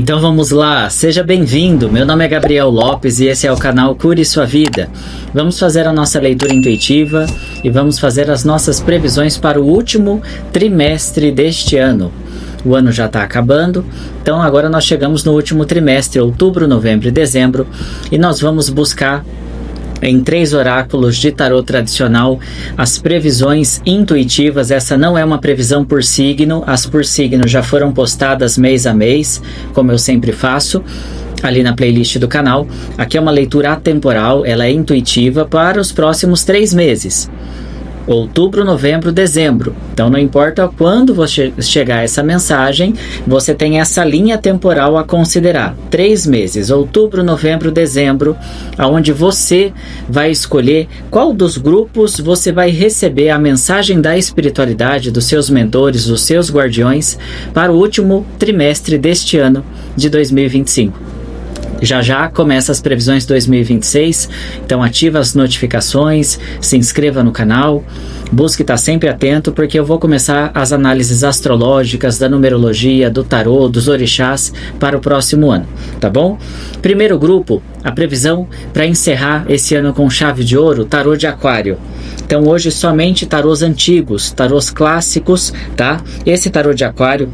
Então vamos lá, seja bem-vindo, meu nome é Gabriel Lopes e esse é o canal Cure Sua Vida. Vamos fazer a nossa leitura intuitiva e vamos fazer as nossas previsões para o último trimestre deste ano. O ano já está acabando, então agora nós chegamos no último trimestre, outubro, novembro e dezembro, e nós vamos buscar em 3 oráculos de tarô tradicional as previsões intuitivas. Essa não é uma previsão por signo, as por signo já foram postadas mês a mês, como eu sempre faço ali na playlist do canal. Aqui é uma leitura atemporal, ela é intuitiva para os próximos 3 meses. Outubro, novembro, dezembro. Então não importa quando você chegar essa mensagem, você tem essa linha temporal a considerar. 3 meses, outubro, novembro, dezembro, aonde você vai escolher qual dos grupos você vai receber a mensagem da espiritualidade, dos seus mentores, dos seus guardiões, para o último trimestre deste ano de 2025. Já começa as previsões 2026, então ativa as notificações, se inscreva no canal, busque estar sempre atento, porque eu vou começar as análises astrológicas, da numerologia, do tarô, dos orixás para o próximo ano, tá bom? Primeiro grupo, a previsão para encerrar esse ano com chave de ouro, tarô de aquário. Então hoje somente tarôs antigos, tarôs clássicos, tá? Esse tarô de aquário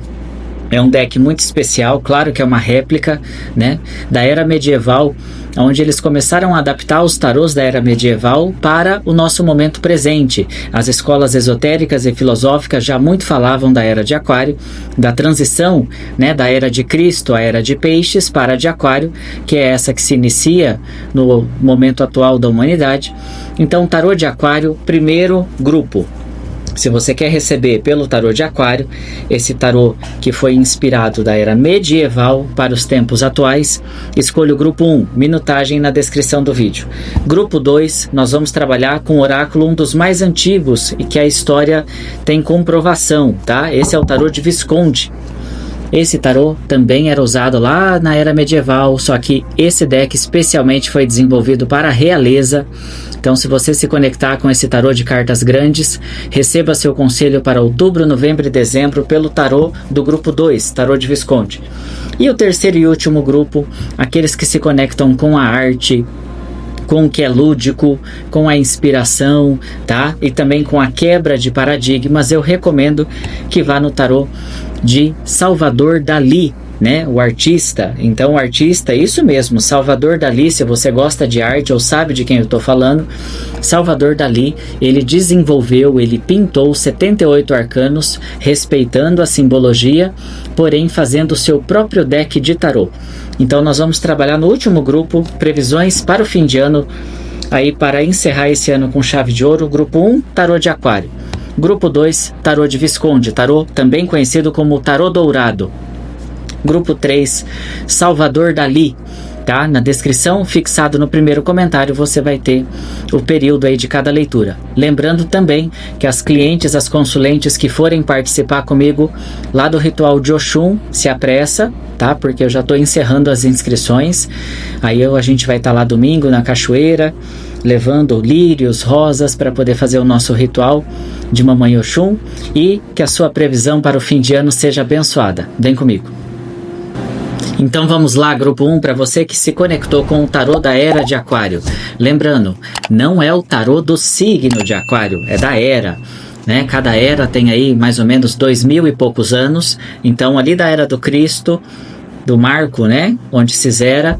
é um deck muito especial, claro que é uma réplica, né, da era medieval, onde eles começaram a adaptar os tarôs da era medieval para o nosso momento presente. As escolas esotéricas e filosóficas já muito falavam da era de aquário, da transição, né, da era de Cristo à era de peixes para a de aquário, que é essa que se inicia no momento atual da humanidade. Então, tarô de aquário, primeiro grupo. Se você quer receber pelo tarô de aquário, esse tarô que foi inspirado da era medieval para os tempos atuais, escolha o grupo 1, minutagem na descrição do vídeo. Grupo 2, nós vamos trabalhar com o oráculo, um dos mais antigos e que a história tem comprovação, tá? Esse é o tarô de Visconde. Esse tarô também era usado lá na era medieval, só que esse deck especialmente foi desenvolvido para a realeza. Então, se você se conectar com esse tarô de cartas grandes, receba seu conselho para outubro, novembro e dezembro pelo tarô do grupo 2, tarô de Visconde. E o terceiro e último grupo, aqueles que se conectam com a arte, com o que é lúdico, com a inspiração, tá? E também com a quebra de paradigmas, eu recomendo que vá no tarô de Salvador Dalí, né? O artista. Então o artista, isso mesmo, Salvador Dalí, se você gosta de arte ou sabe de quem eu estou falando, Salvador Dalí, ele desenvolveu, ele pintou 78 arcanos, respeitando a simbologia, porém fazendo o seu próprio deck de tarô. Então nós vamos trabalhar no último grupo, previsões para o fim de ano, aí para encerrar esse ano com chave de ouro. Grupo 1, tarô de aquário. Grupo 2, tarô de Visconde, tarô também conhecido como tarô dourado. Grupo 3, Salvador Dalí, tá? Na descrição, fixado no primeiro comentário, você vai ter o período aí de cada leitura. Lembrando também que as clientes, as consulentes que forem participar comigo lá do ritual de Oxum, se apressa, tá? Porque eu já estou encerrando as inscrições. Aí a gente vai estar lá domingo na cachoeira, levando lírios, rosas para poder fazer o nosso ritual de Mamãe Oxum, e que a sua previsão para o fim de ano seja abençoada. Vem comigo. Então vamos lá, grupo 1, para você que se conectou com o tarô da era de aquário. Lembrando, não é o tarô do signo de aquário, é da era, né? Cada era tem aí mais ou menos 2000 e poucos anos. Então ali da era do Cristo, do Marco, né? Onde se zera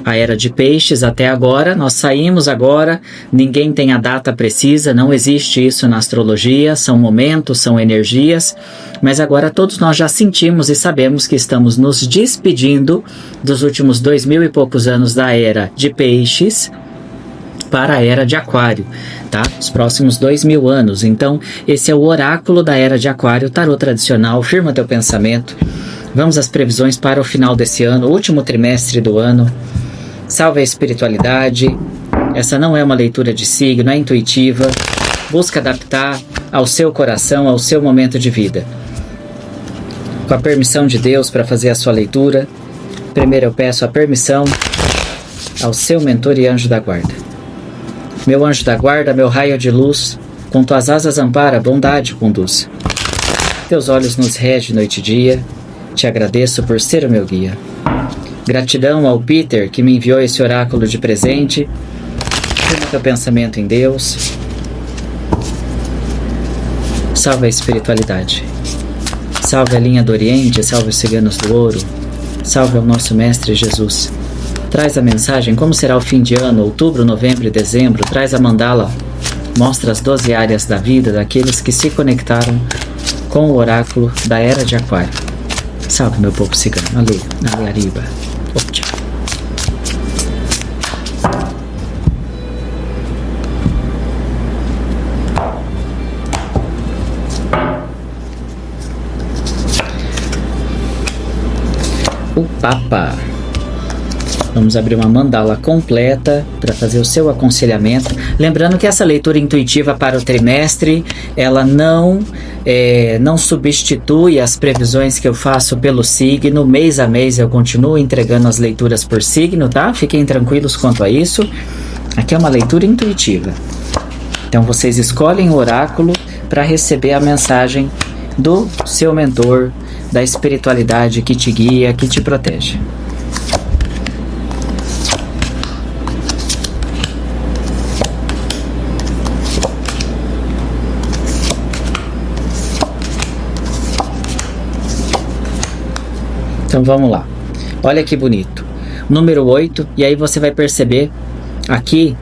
a era de peixes até agora, nós saímos agora, ninguém tem a data precisa, não existe isso na astrologia, são momentos, são energias, mas agora todos nós já sentimos e sabemos que estamos nos despedindo dos últimos 2000 e poucos anos da era de peixes para a era de aquário, tá? Os próximos 2000 anos. Então, esse é o oráculo da era de aquário, tarô tradicional. Firma teu pensamento. Vamos às previsões para o final desse ano, último trimestre do ano. Salve a espiritualidade. Essa não é uma leitura de signo, é intuitiva. Busca adaptar ao seu coração, ao seu momento de vida. Com a permissão de Deus para fazer a sua leitura, primeiro eu peço a permissão ao seu mentor e anjo da guarda. Meu anjo da guarda, meu raio de luz, com tuas asas ampara, bondade conduz. Teus olhos nos rege noite e dia, te agradeço por ser o meu guia. Gratidão ao Peter que me enviou esse oráculo de presente. Firma teu pensamento em Deus. Salve a espiritualidade. Salve a linha do Oriente, salve os ciganos do ouro. Salve ao nosso Mestre Jesus. Traz a mensagem, como será o fim de ano, outubro, novembro e dezembro. Traz a mandala, mostra as 12 áreas da vida daqueles que se conectaram com o oráculo da Era de Aquário. Salve, meu povo cigano. Ale, ale, arriba. Optia. O Papa. Vamos abrir uma mandala completa para fazer o seu aconselhamento. Lembrando que essa leitura intuitiva para o trimestre, ela não substitui as previsões que eu faço pelo signo. Mês a mês eu continuo entregando as leituras por signo, tá? Fiquem tranquilos quanto a isso. Aqui é uma leitura intuitiva. Então vocês escolhem o oráculo para receber a mensagem do seu mentor, da espiritualidade que te guia, que te protege. Então vamos lá. Olha que bonito. Número 8, e aí você vai perceber aqui,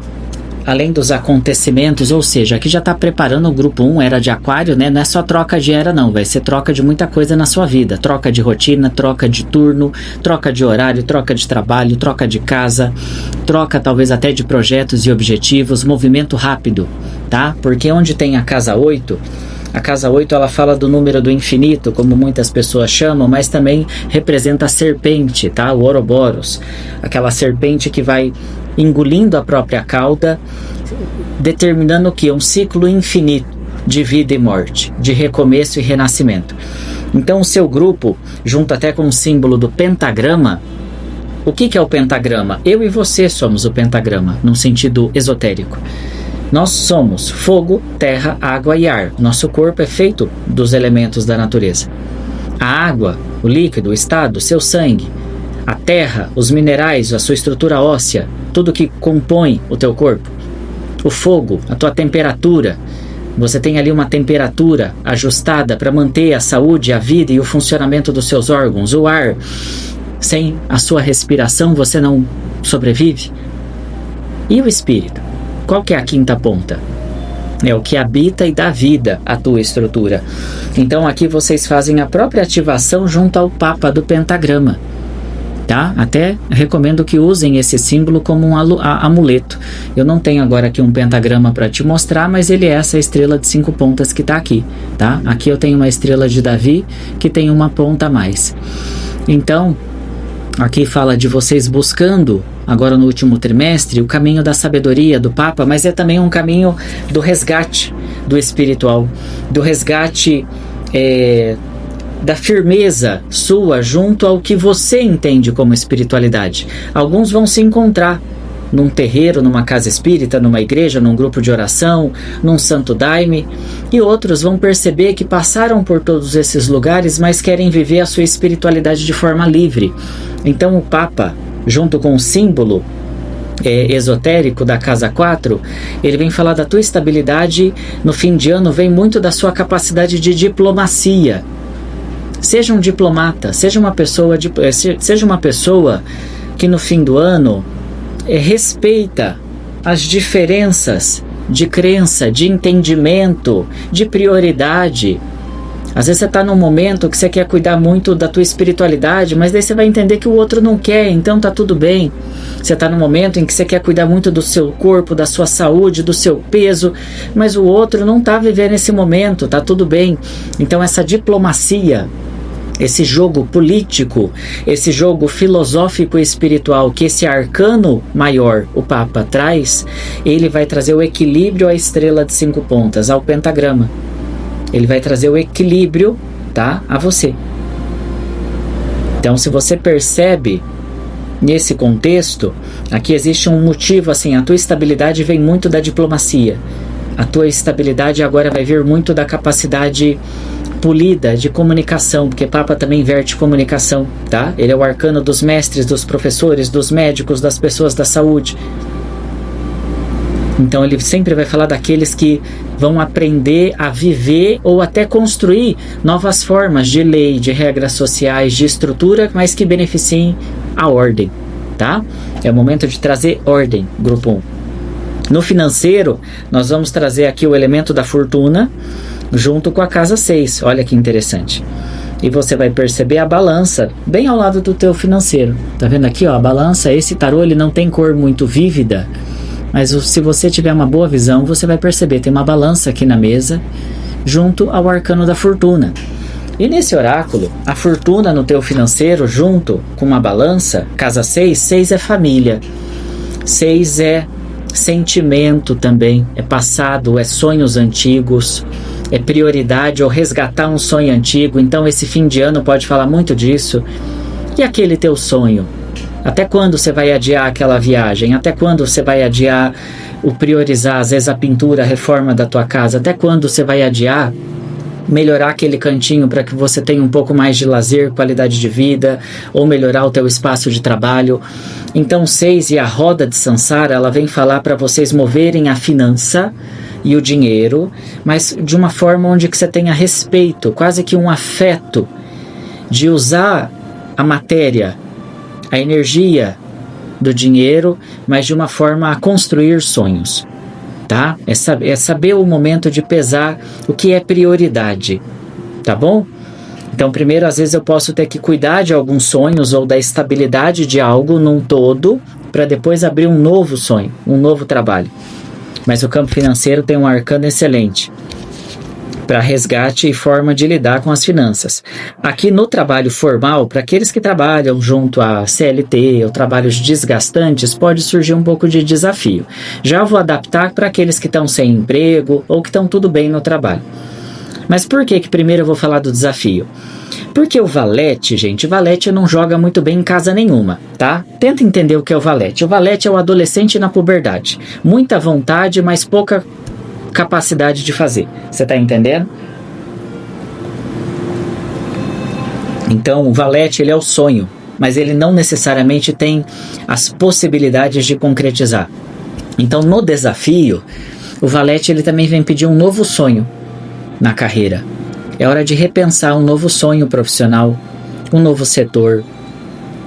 além dos acontecimentos, ou seja, aqui já está preparando o grupo 1, Era de Aquário, né? Não é só troca de era não, vai ser troca de muita coisa na sua vida. Troca de rotina, troca de turno, troca de horário, troca de trabalho, troca de casa, troca talvez até de projetos e objetivos, movimento rápido, tá? Porque onde tem a casa 8... A casa 8 ela fala do número do infinito, como muitas pessoas chamam, mas também representa a serpente, tá? O Ouroboros, aquela serpente que vai engolindo a própria cauda, determinando o que? Um ciclo infinito de vida e morte, de recomeço e renascimento. Então o seu grupo, junto até com o símbolo do pentagrama, o que é o pentagrama? Eu e você somos o pentagrama, num sentido esotérico. Nós somos fogo, terra, água e ar. Nosso corpo é feito dos elementos da natureza. A água, o líquido, o estado, seu sangue. A terra, os minerais, a sua estrutura óssea, tudo que compõe o teu corpo. O fogo, a tua temperatura. Você tem ali uma temperatura ajustada para manter a saúde, a vida e o funcionamento dos seus órgãos. O ar, sem a sua respiração você não sobrevive. E o espírito? Qual que é a quinta ponta? É o que habita e dá vida à tua estrutura. Então aqui vocês fazem a própria ativação junto ao Papa do pentagrama, tá? Até recomendo que usem esse símbolo como um amuleto. Eu não tenho agora aqui um pentagrama para te mostrar, mas ele é essa estrela de 5 pontas que está aqui, tá? Aqui eu tenho uma estrela de Davi que tem uma ponta a mais. Então, aqui fala de vocês buscando, agora no último trimestre, o caminho da sabedoria do Papa, mas é também um caminho do resgate do espiritual, do resgate da firmeza sua junto ao que você entende como espiritualidade. Alguns vão se encontrar num terreiro, numa casa espírita, numa igreja, num grupo de oração, num santo daime, e outros vão perceber que passaram por todos esses lugares, mas querem viver a sua espiritualidade de forma livre. Então o Papa, junto com o símbolo esotérico da casa 4, ele vem falar da tua estabilidade no fim de ano, vem muito da sua capacidade de diplomacia. Seja um diplomata, seja uma pessoa que no fim do ano respeita as diferenças de crença, de entendimento, de prioridade. Às vezes você está num momento que você quer cuidar muito da tua espiritualidade, mas daí você vai entender que o outro não quer, então tá tudo bem. Você está num momento em que você quer cuidar muito do seu corpo, da sua saúde, do seu peso, mas o outro não está vivendo esse momento, tá tudo bem. Então essa diplomacia, esse jogo político, esse jogo filosófico e espiritual que esse arcano maior, o Papa, traz, ele vai trazer o equilíbrio à estrela de 5 pontas, ao pentagrama. Ele vai trazer o equilíbrio, tá, a você. Então, se você percebe nesse contexto, aqui existe um motivo, assim, a tua estabilidade vem muito da diplomacia. A tua estabilidade agora vai vir muito da capacidade polida de comunicação, porque Papa também inverte comunicação, tá? Ele é o arcano dos mestres, dos professores, dos médicos, das pessoas da saúde. Então ele sempre vai falar daqueles que vão aprender a viver ou até construir novas formas de lei, de regras sociais, de estrutura, mas que beneficiem a ordem, tá? É o momento de trazer ordem, grupo 1. No financeiro, nós vamos trazer aqui o elemento da fortuna junto com a casa 6. Olha que interessante. E você vai perceber a balança bem ao lado do teu financeiro. Tá vendo aqui, ó, a balança? Esse tarô ele não tem cor muito vívida, mas se você tiver uma boa visão, você vai perceber, tem uma balança aqui na mesa, junto ao arcano da fortuna. E nesse oráculo, a fortuna no teu financeiro, junto com uma balança, casa 6, 6 é família. 6 é sentimento também, é passado, é sonhos antigos, é prioridade ou resgatar um sonho antigo. Então esse fim de ano pode falar muito disso. E aquele teu sonho? Até quando você vai adiar aquela viagem? Até quando você vai adiar o priorizar, às vezes, a pintura, a reforma da tua casa? Até quando você vai adiar melhorar aquele cantinho para que você tenha um pouco mais de lazer, qualidade de vida, ou melhorar o teu espaço de trabalho? Então 6 e a roda de Sansara, ela vem falar para vocês moverem a finança e o dinheiro, mas de uma forma onde que você tenha respeito, quase que um afeto, de usar a matéria, a energia do dinheiro, mas de uma forma a construir sonhos, tá? É saber o momento de pesar o que é prioridade, tá bom? Então, primeiro, às vezes eu posso ter que cuidar de alguns sonhos ou da estabilidade de algo num todo, para depois abrir um novo sonho, um novo trabalho. Mas o campo financeiro tem um arcano excelente para resgate e forma de lidar com as finanças. Aqui no trabalho formal, para aqueles que trabalham junto à CLT ou trabalhos desgastantes, pode surgir um pouco de desafio. Já vou adaptar para aqueles que estão sem emprego ou que estão tudo bem no trabalho. Mas por que primeiro eu vou falar do desafio? Porque o valete, gente, o valete não joga muito bem em casa nenhuma, tá? Tenta entender o que é o valete. O valete é o adolescente na puberdade. Muita vontade, mas pouca capacidade de fazer. Você tá entendendo? Então, o valete, ele é o sonho, mas ele não necessariamente tem as possibilidades de concretizar. Então, no desafio, o valete, ele também vem pedir um novo sonho na carreira. É hora de repensar um novo sonho profissional, um novo setor,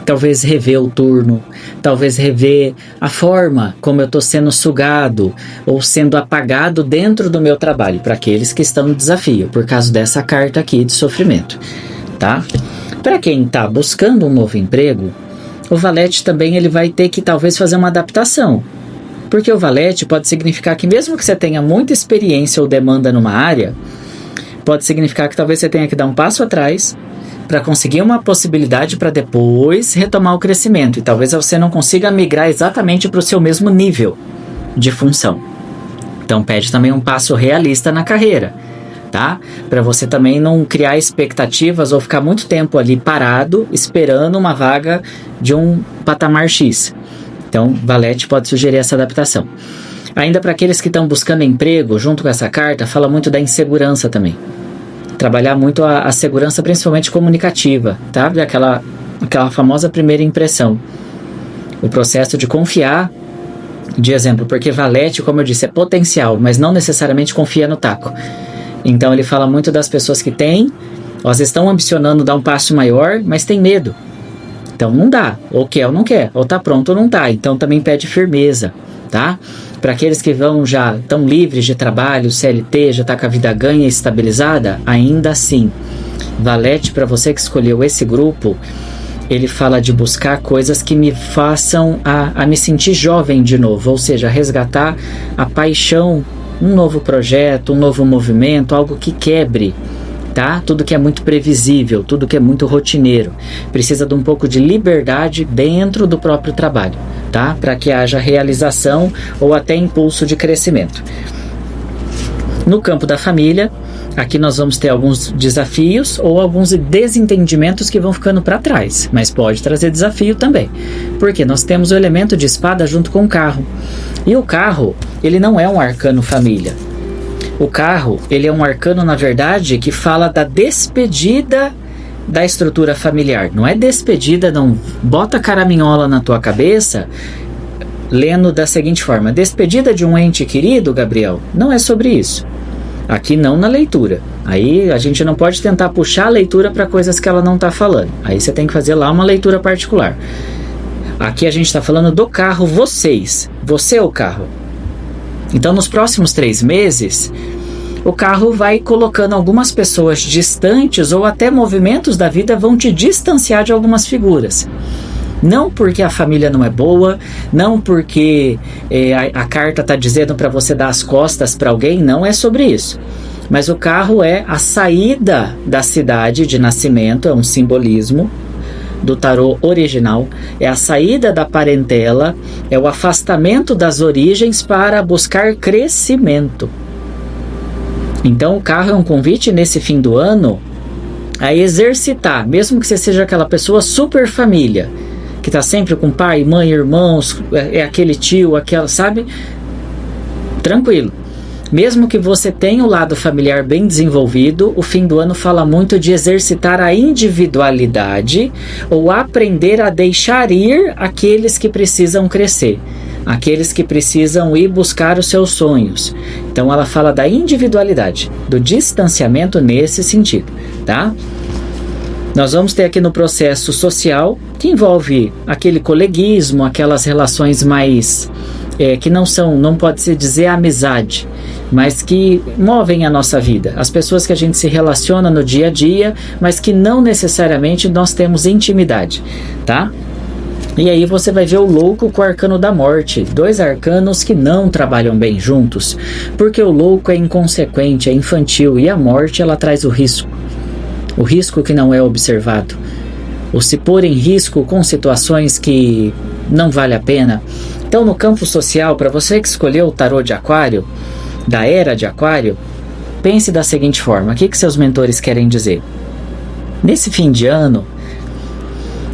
talvez rever o turno, talvez rever a forma como eu estou sendo sugado ou sendo apagado dentro do meu trabalho, para aqueles que estão no desafio, por causa dessa carta aqui de sofrimento, tá? Para quem está buscando um novo emprego, o valete também ele vai ter que talvez fazer uma adaptação, porque o valete pode significar que mesmo que você tenha muita experiência ou demanda numa área, pode significar que talvez você tenha que dar um passo atrás para conseguir uma possibilidade para depois retomar o crescimento. E talvez você não consiga migrar exatamente para o seu mesmo nível de função. Então pede também um passo realista na carreira, tá? Para você também não criar expectativas ou ficar muito tempo ali parado esperando uma vaga de um patamar X. Então valete pode sugerir essa adaptação. Ainda para aqueles que estão buscando emprego, junto com essa carta, fala muito da insegurança também. Trabalhar muito a segurança, principalmente comunicativa, tá? Aquela famosa primeira impressão. O processo de confiar, de exemplo, porque valete, como eu disse, é potencial, mas não necessariamente confia no taco. Então ele fala muito das pessoas que têm, elas estão ambicionando dar um passo maior, mas tem medo. Então não dá, ou quer ou não quer, ou tá pronto ou não tá. Então também pede firmeza, tá? Para aqueles que já estão livres de trabalho, CLT, já está com a vida ganha e estabilizada, ainda assim, valete, para você que escolheu esse grupo, ele fala de buscar coisas que me façam a me sentir jovem de novo, ou seja, resgatar a paixão, um novo projeto, um novo movimento, algo que quebre, tá? Tudo que é muito previsível, tudo que é muito rotineiro. Precisa de um pouco de liberdade dentro do próprio trabalho, tá? Para que haja realização ou até impulso de crescimento. No campo da família, aqui nós vamos ter alguns desafios ou alguns desentendimentos que vão ficando para trás, mas pode trazer desafio também, porque nós temos o elemento de espada junto com o carro. E o carro, ele não é um arcano família. O carro, ele é um arcano, na verdade, que fala da despedida da estrutura familiar. Não é despedida, não bota caraminhola na tua cabeça, lendo da seguinte forma: despedida de um ente querido, Gabriel, não é sobre isso. Aqui não na leitura. Aí a gente não pode tentar puxar a leitura para coisas que ela não está falando. Aí você tem que fazer lá uma leitura particular. Aqui a gente está falando do carro, vocês. Você é o carro. Então, nos próximos 3 meses, o carro vai colocando algumas pessoas distantes, ou até movimentos da vida vão te distanciar de algumas figuras. Não porque a família não é boa, não porque a carta está dizendo para você dar as costas para alguém, não é sobre isso. Mas o carro é a saída da cidade de nascimento, é um simbolismo do tarô original, é a saída da parentela, é o afastamento das origens para buscar crescimento. Então o carro é um convite nesse fim do ano a exercitar, mesmo que você seja aquela pessoa super família, que está sempre com pai, mãe, irmãos, é aquele tio, aquela, sabe? Tranquilo. Mesmo que você tenha o lado familiar bem desenvolvido, o fim do ano fala muito de exercitar a individualidade ou aprender a deixar ir aqueles que precisam crescer, aqueles que precisam ir buscar os seus sonhos. Então ela fala da individualidade, do distanciamento nesse sentido, tá? Nós vamos ter aqui no processo social, que envolve aquele coleguismo, aquelas relações mais que não pode se dizer amizade, mas que movem a nossa vida. As pessoas que a gente se relaciona no dia a dia, mas que não necessariamente nós temos intimidade, tá? E aí você vai ver o louco com o arcano da morte, 2 arcanos que não trabalham bem juntos, porque o louco é inconsequente, é infantil, e a morte ela traz o risco que não é observado, o se pôr em risco com situações que não vale a pena. Então, no campo social, para você que escolheu o tarô de Aquário, da era de Aquário, pense da seguinte forma: o que seus mentores querem dizer? Nesse fim de ano,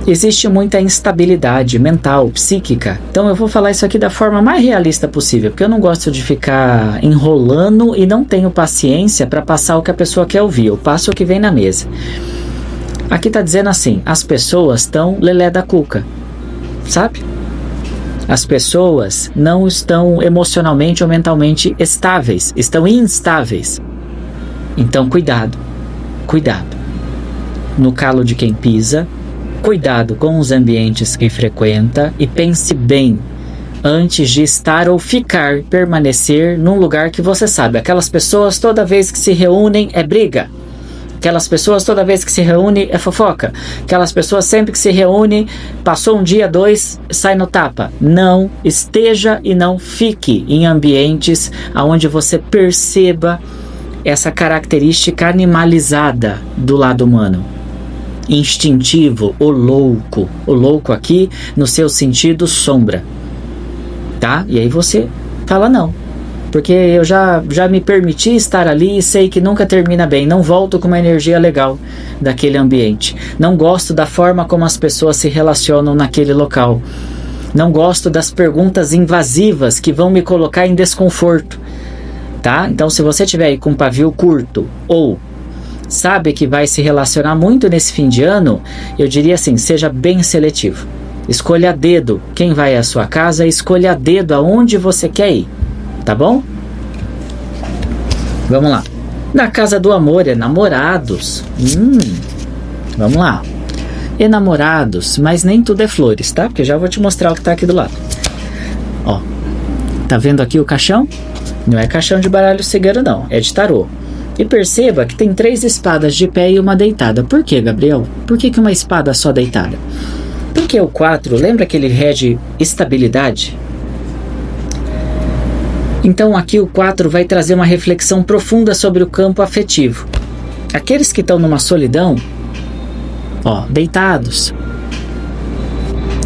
existe muita instabilidade mental, psíquica. Então eu vou falar isso aqui da forma mais realista possível, porque eu não gosto de ficar enrolando e não tenho paciência para passar o que a pessoa quer ouvir. Eu passo o que vem na mesa. Aqui está dizendo assim: as pessoas estão lelé da cuca, sabe? As pessoas não estão emocionalmente ou mentalmente estáveis, estão instáveis. Então cuidado, cuidado no calo de quem pisa, cuidado com os ambientes que frequenta e pense bem antes de estar ou permanecer num lugar que você sabe. Aquelas pessoas toda vez que se reúnem é briga. Aquelas pessoas toda vez que se reúne é fofoca. Aquelas pessoas sempre que se reúne, passou um dia, 2, sai no tapa. Não esteja e não fique em ambientes onde você perceba essa característica animalizada do lado humano. Instintivo, o louco aqui no seu sentido sombra, tá? E aí você fala não. Porque eu já me permiti estar ali e sei que nunca termina bem. Não volto com uma energia legal daquele ambiente. Não gosto da forma como as pessoas se relacionam naquele local. Não gosto das perguntas invasivas que vão me colocar em desconforto, tá? Então, se você tiver aí com um pavio curto ou sabe que vai se relacionar muito nesse fim de ano, eu diria assim: seja bem seletivo. Escolha a dedo quem vai à sua casa, escolha a dedo aonde você quer ir. Tá bom? Vamos lá. Na casa do amor, é namorados. Vamos lá. Enamorados, mas nem tudo é flores, tá? Porque já vou te mostrar o que tá aqui do lado. Ó, tá vendo aqui o caixão? Não é caixão de baralho cegueiro não, é de tarô. E perceba que tem 3 espadas de pé e uma deitada. Por que, Gabriel? Por que uma espada só deitada? Porque o 4, lembra que ele rege estabilidade? Então aqui o 4 vai trazer uma reflexão profunda sobre o campo afetivo. Aqueles que estão numa solidão, ó, deitados,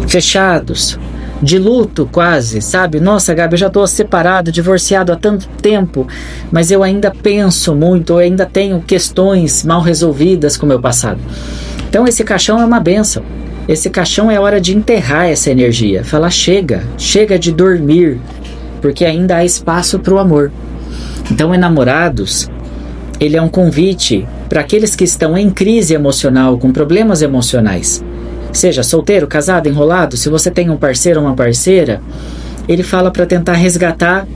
fechados, de luto quase, sabe? Nossa, Gabi, eu já estou separado, divorciado há tanto tempo, mas eu ainda penso muito, eu ainda tenho questões mal resolvidas com o meu passado. Então esse caixão é uma bênção. Esse caixão é hora de enterrar essa energia. Falar chega de dormir, porque ainda há espaço para o amor. Então, Enamorados, ele é um convite para aqueles que estão em crise emocional, com problemas emocionais. Seja solteiro, casado, enrolado, se você tem um parceiro ou uma parceira, ele fala para tentar resgatar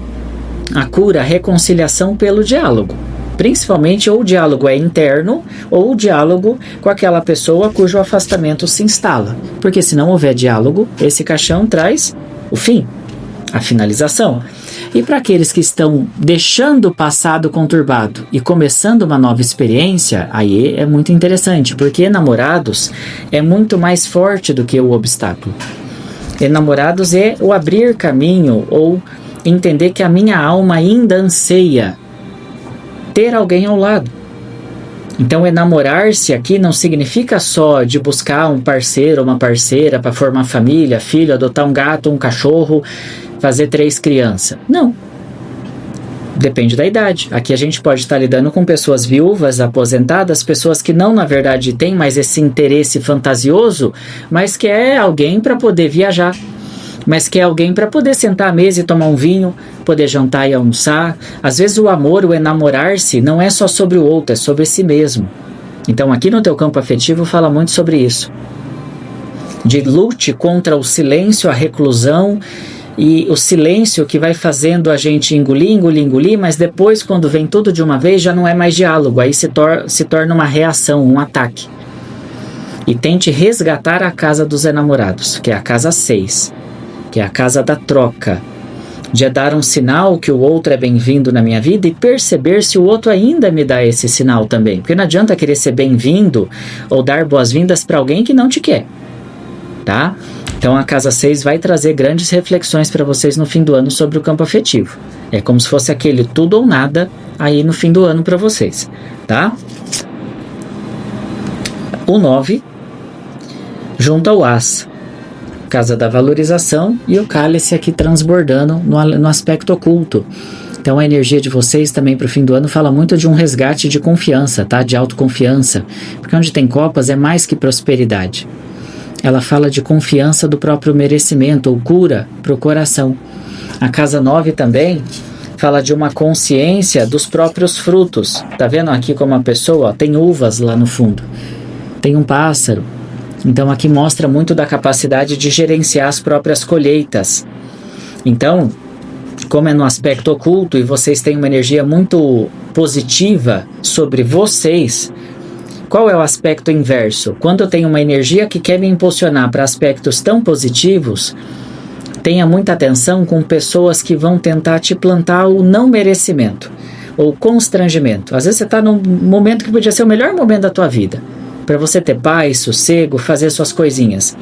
a cura, a reconciliação pelo diálogo. Principalmente, ou o diálogo é interno, ou o diálogo com aquela pessoa cujo afastamento se instala. Porque se não houver diálogo, esse caixão traz o fim, a finalização. E para aqueles que estão deixando o passado conturbado e começando uma nova experiência, aí é muito interessante, porque Enamorados é muito mais forte do que o obstáculo. Enamorados é o abrir caminho, ou entender que a minha alma ainda anseia ter alguém ao lado. Então, enamorar-se aqui não significa só de buscar um parceiro ou uma parceira para formar família, filho, adotar um gato, um cachorro, fazer 3 crianças. Não. Depende da idade. Aqui a gente pode estar lidando com pessoas viúvas, aposentadas, pessoas que não, na verdade, têm mais esse interesse fantasioso, mas que é alguém para poder viajar, mas que é alguém para poder sentar à mesa e tomar um vinho, poder jantar e almoçar. Às vezes o amor, o enamorar-se, não é só sobre o outro, é sobre si mesmo. Então aqui no teu campo afetivo fala muito sobre isso. De lute contra o silêncio, a reclusão, e o silêncio que vai fazendo a gente engolir, mas depois, quando vem tudo de uma vez, já não é mais diálogo, aí se torna uma reação, um ataque. E tente resgatar a casa dos enamorados, que é a casa 6, que é a casa da troca, de dar um sinal que o outro é bem-vindo na minha vida e perceber se o outro ainda me dá esse sinal também. Porque não adianta querer ser bem-vindo ou dar boas-vindas para alguém que não te quer, tá? Então a casa 6 vai trazer grandes reflexões para vocês no fim do ano sobre o campo afetivo. É como se fosse aquele tudo ou nada aí no fim do ano para vocês, tá? O 9, junto ao As, casa da valorização, e o cálice aqui transbordando no aspecto oculto. Então a energia de vocês também para o fim do ano fala muito de um resgate de confiança, tá? De autoconfiança, porque onde tem copas é mais que prosperidade. Ela fala de confiança do próprio merecimento, ou cura para o coração. A casa 9 também fala de uma consciência dos próprios frutos. Tá vendo aqui como a pessoa, ó, tem uvas lá no fundo, tem um pássaro. Então aqui mostra muito da capacidade de gerenciar as próprias colheitas. Então, como é no aspecto oculto e vocês têm uma energia muito positiva sobre vocês, qual é o aspecto inverso? Quando eu tenho uma energia que quer me impulsionar para aspectos tão positivos, tenha muita atenção com pessoas que vão tentar te plantar o não merecimento ou constrangimento. Às vezes você está num momento que podia ser o melhor momento da tua vida, para você ter paz, sossego, fazer suas coisinhas.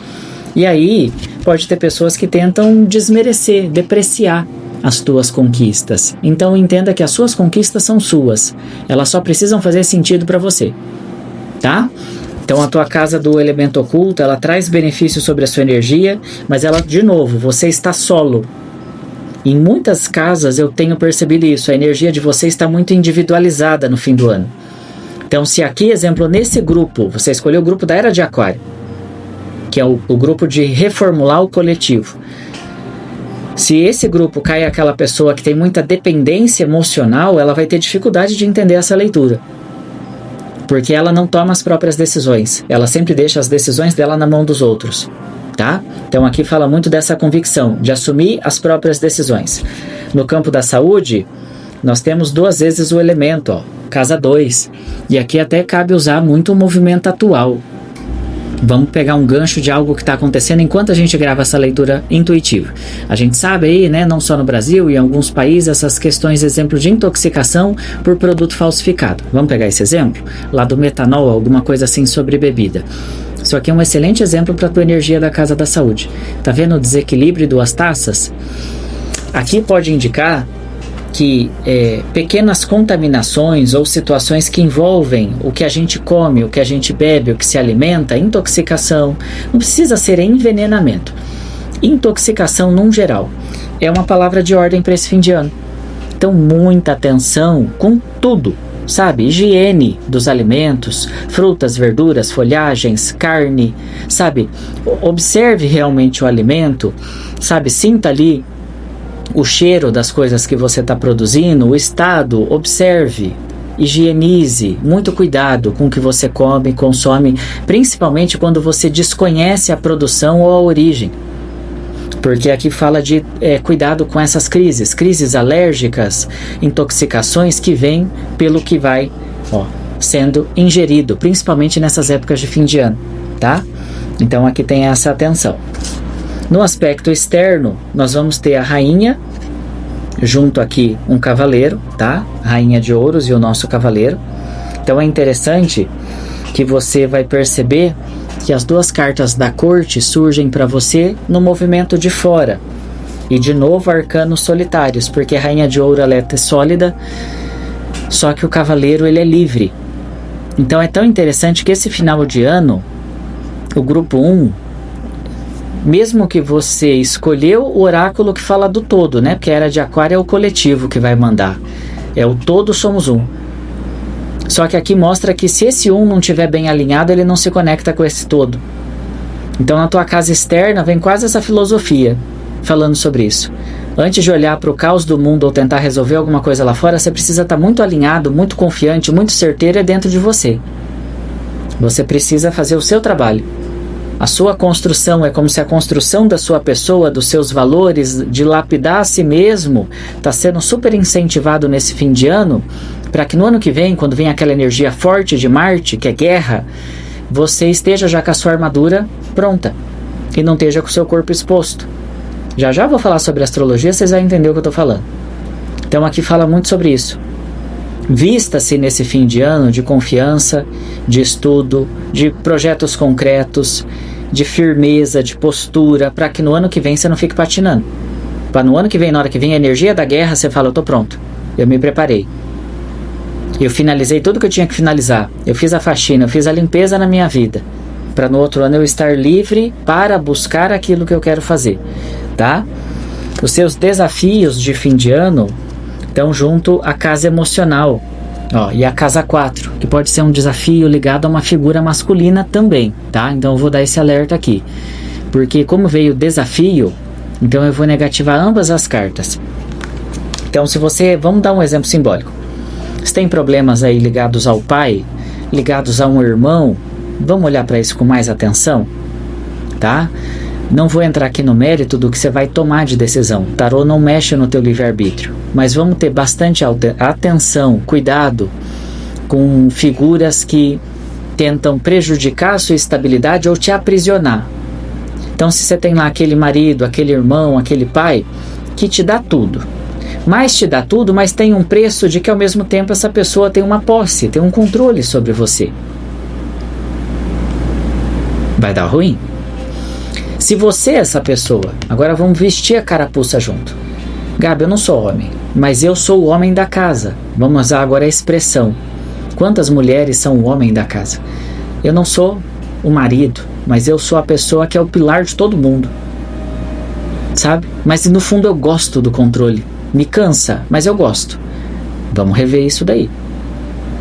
E aí, pode ter pessoas que tentam desmerecer, depreciar as tuas conquistas. Então, entenda que as suas conquistas são suas. Elas só precisam fazer sentido para você, tá? Então, a tua casa do elemento oculto, ela traz benefícios sobre a sua energia, mas ela, de novo, você está solo. Em muitas casas eu tenho percebido isso. A energia de você está muito individualizada no fim do ano. Então, se aqui, exemplo, nesse grupo, você escolheu o grupo da Era de Aquário, que é o grupo de reformular o coletivo. Se esse grupo cai aquela pessoa que tem muita dependência emocional, ela vai ter dificuldade de entender essa leitura. Porque ela não toma as próprias decisões. Ela sempre deixa as decisões dela na mão dos outros, tá? Então, aqui fala muito dessa convicção, de assumir as próprias decisões. No campo da saúde, nós temos 2 vezes o elemento, ó. Casa 2, e aqui até cabe usar muito o movimento atual. Vamos pegar um gancho de algo que está acontecendo enquanto a gente grava essa leitura intuitiva. A gente sabe aí, né, não só no Brasil e em alguns países, essas questões, exemplo de intoxicação por produto falsificado. Vamos pegar esse exemplo? Lá do metanol, alguma coisa assim sobre bebida. Isso aqui é um excelente exemplo para a tua energia da casa da saúde. Tá vendo o desequilíbrio de 2 taças? Aqui pode indicar que pequenas contaminações ou situações que envolvem o que a gente come, o que a gente bebe, o que se alimenta, intoxicação, não precisa ser envenenamento. Intoxicação, num geral, é uma palavra de ordem para esse fim de ano. Então, muita atenção com tudo, sabe? Higiene dos alimentos, frutas, verduras, folhagens, carne, sabe? Observe realmente o alimento, sabe? Sinta ali o cheiro das coisas que você está produzindo, o estado, observe, higienize, muito cuidado com o que você come, consome, principalmente quando você desconhece a produção ou a origem. Porque aqui fala de cuidado com essas crises alérgicas, intoxicações que vêm pelo que vai sendo ingerido, principalmente nessas épocas de fim de ano, tá? Então aqui tem essa atenção. No aspecto externo, nós vamos ter a rainha, junto aqui um cavaleiro, tá? Rainha de ouros e o nosso cavaleiro. Então é interessante que você vai perceber que as duas cartas da corte surgem para você no movimento de fora. E de novo arcanos solitários, porque a rainha de ouro ela é sólida, só que o cavaleiro ele é livre. Então é tão interessante que esse final de ano, o grupo 1, mesmo que você escolheu o oráculo que fala do todo, né? Porque a Era de Aquário é o coletivo que vai mandar. É o todo somos um. Só que aqui mostra que se esse um não estiver bem alinhado, ele não se conecta com esse todo. Então na tua casa externa vem quase essa filosofia falando sobre isso. Antes de olhar para o caos do mundo ou tentar resolver alguma coisa lá fora, você precisa estar muito alinhado, muito confiante, muito certeiro dentro de você. Você precisa fazer o seu trabalho. A sua construção é como se a construção da sua pessoa, dos seus valores, de lapidar a si mesmo, está sendo super incentivado nesse fim de ano, para que no ano que vem, quando vem aquela energia forte de Marte, que é guerra, você esteja já com a sua armadura pronta e não esteja com o seu corpo exposto. Já já vou falar sobre astrologia, vocês vão entender o que eu estou falando. Então aqui fala muito sobre isso. Vista-se nesse fim de ano de confiança, de estudo, de projetos concretos, de firmeza, de postura, para que no ano que vem você não fique patinando. Para no ano que vem, na hora que vem a energia da guerra, você fala, eu estou pronto, eu me preparei. Eu finalizei tudo que eu tinha que finalizar. Eu fiz a faxina, eu fiz a limpeza na minha vida. Para no outro ano eu estar livre para buscar aquilo que eu quero fazer. Tá? Os seus desafios de fim de ano estão junto à casa emocional. E a casa 4, que pode ser um desafio ligado a uma figura masculina também. Tá? Então eu vou dar esse alerta aqui. Porque como veio desafio, então eu vou negativar ambas as cartas. Então se você... Vamos dar um exemplo simbólico. Se tem problemas aí ligados ao pai, ligados a um irmão, vamos olhar para isso com mais atenção, tá? Não vou entrar aqui no mérito do que você vai tomar de decisão. Tarô não mexe no teu livre-arbítrio, mas vamos ter bastante atenção, cuidado com figuras que tentam prejudicar a sua estabilidade ou te aprisionar. Então se você tem lá aquele marido, aquele irmão, aquele pai que te dá tudo, mas te dá tudo, mas tem um preço de que ao mesmo tempo essa pessoa tem uma posse, tem um controle sobre você. Vai dar ruim? Se você é essa pessoa, agora vamos vestir a carapuça junto. Gabi, eu não sou homem, mas eu sou o homem da casa. Vamos usar agora a expressão. Quantas mulheres são o homem da casa? Eu não sou o marido, mas eu sou a pessoa que é o pilar de todo mundo. Sabe? Mas no fundo eu gosto do controle. Me cansa, mas eu gosto. Vamos rever isso daí,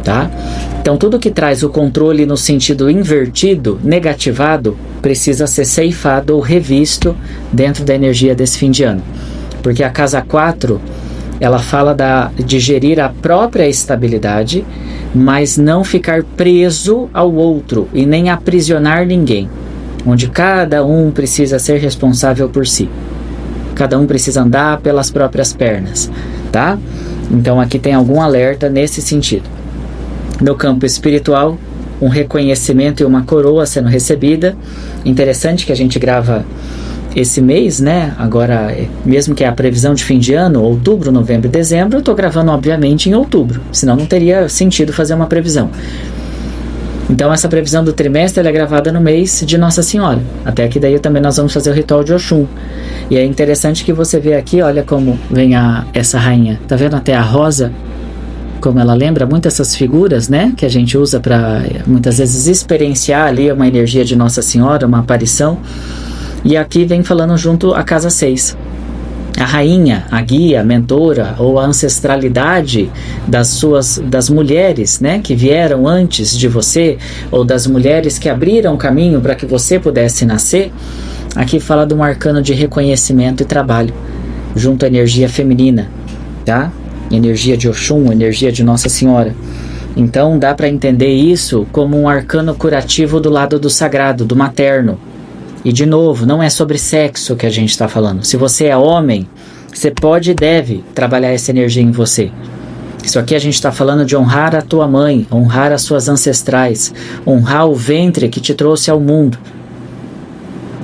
tá? Então tudo que traz o controle no sentido invertido, negativado, precisa ser ceifado ou revisto dentro da energia desse fim de ano. Porque a casa 4, ela fala de gerir a própria estabilidade, mas não ficar preso ao outro e nem aprisionar ninguém. Onde cada um precisa ser responsável por si. Cada um precisa andar pelas próprias pernas, tá? Então aqui tem algum alerta nesse sentido. No campo espiritual, um reconhecimento e uma coroa sendo recebida. Interessante que a gente grava esse mês, né? Agora, mesmo que é a previsão de fim de ano, outubro, novembro e dezembro, eu estou gravando obviamente em outubro, senão não teria sentido fazer uma previsão. Então essa previsão do trimestre ela é gravada no mês de Nossa Senhora. Até que daí também nós vamos fazer o ritual de Oxum. E é interessante que você vê aqui, olha como vem essa rainha. Tá vendo até a rosa? Como ela lembra muito essas figuras, né? Que a gente usa para muitas vezes experienciar ali uma energia de Nossa Senhora, uma aparição. E aqui vem falando junto a casa 6. A rainha, a guia, a mentora ou a ancestralidade das mulheres, né, que vieram antes de você, ou das mulheres que abriram caminho para que você pudesse nascer, aqui fala de um arcano de reconhecimento e trabalho. junto à energia feminina, tá? Energia de Oxum, energia de Nossa Senhora. Então dá para entender isso como um arcano curativo do lado do sagrado, do materno. E de novo, não é sobre sexo que a gente está falando. Se você é homem, você pode e deve trabalhar essa energia em você. Isso aqui a gente está falando de honrar a tua mãe, honrar as suas ancestrais, honrar o ventre que te trouxe ao mundo.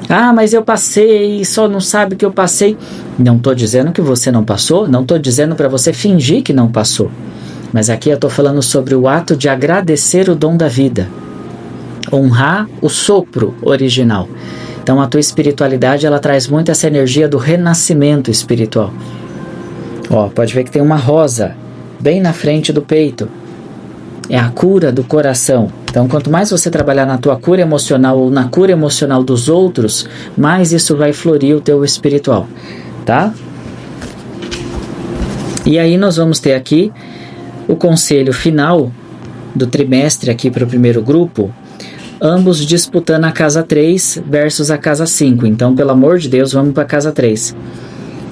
Ah, mas eu passei e só não sabe que eu passei. Não estou dizendo que você não passou, não estou dizendo para você fingir que não passou. Mas aqui eu estou falando sobre o ato de agradecer o dom da vida. Honrar o sopro original. Então a tua espiritualidade, ela traz muito essa energia do renascimento espiritual. Ó, pode ver que tem uma rosa bem na frente do peito. É a cura do coração. Então quanto mais você trabalhar na tua cura emocional ou na cura emocional dos outros, mais isso vai florir o teu espiritual, tá? E aí nós vamos ter aqui o conselho final do trimestre aqui para o primeiro grupo, ambos disputando a casa 3 versus a casa 5. Então, pelo amor de Deus, vamos para a casa 3.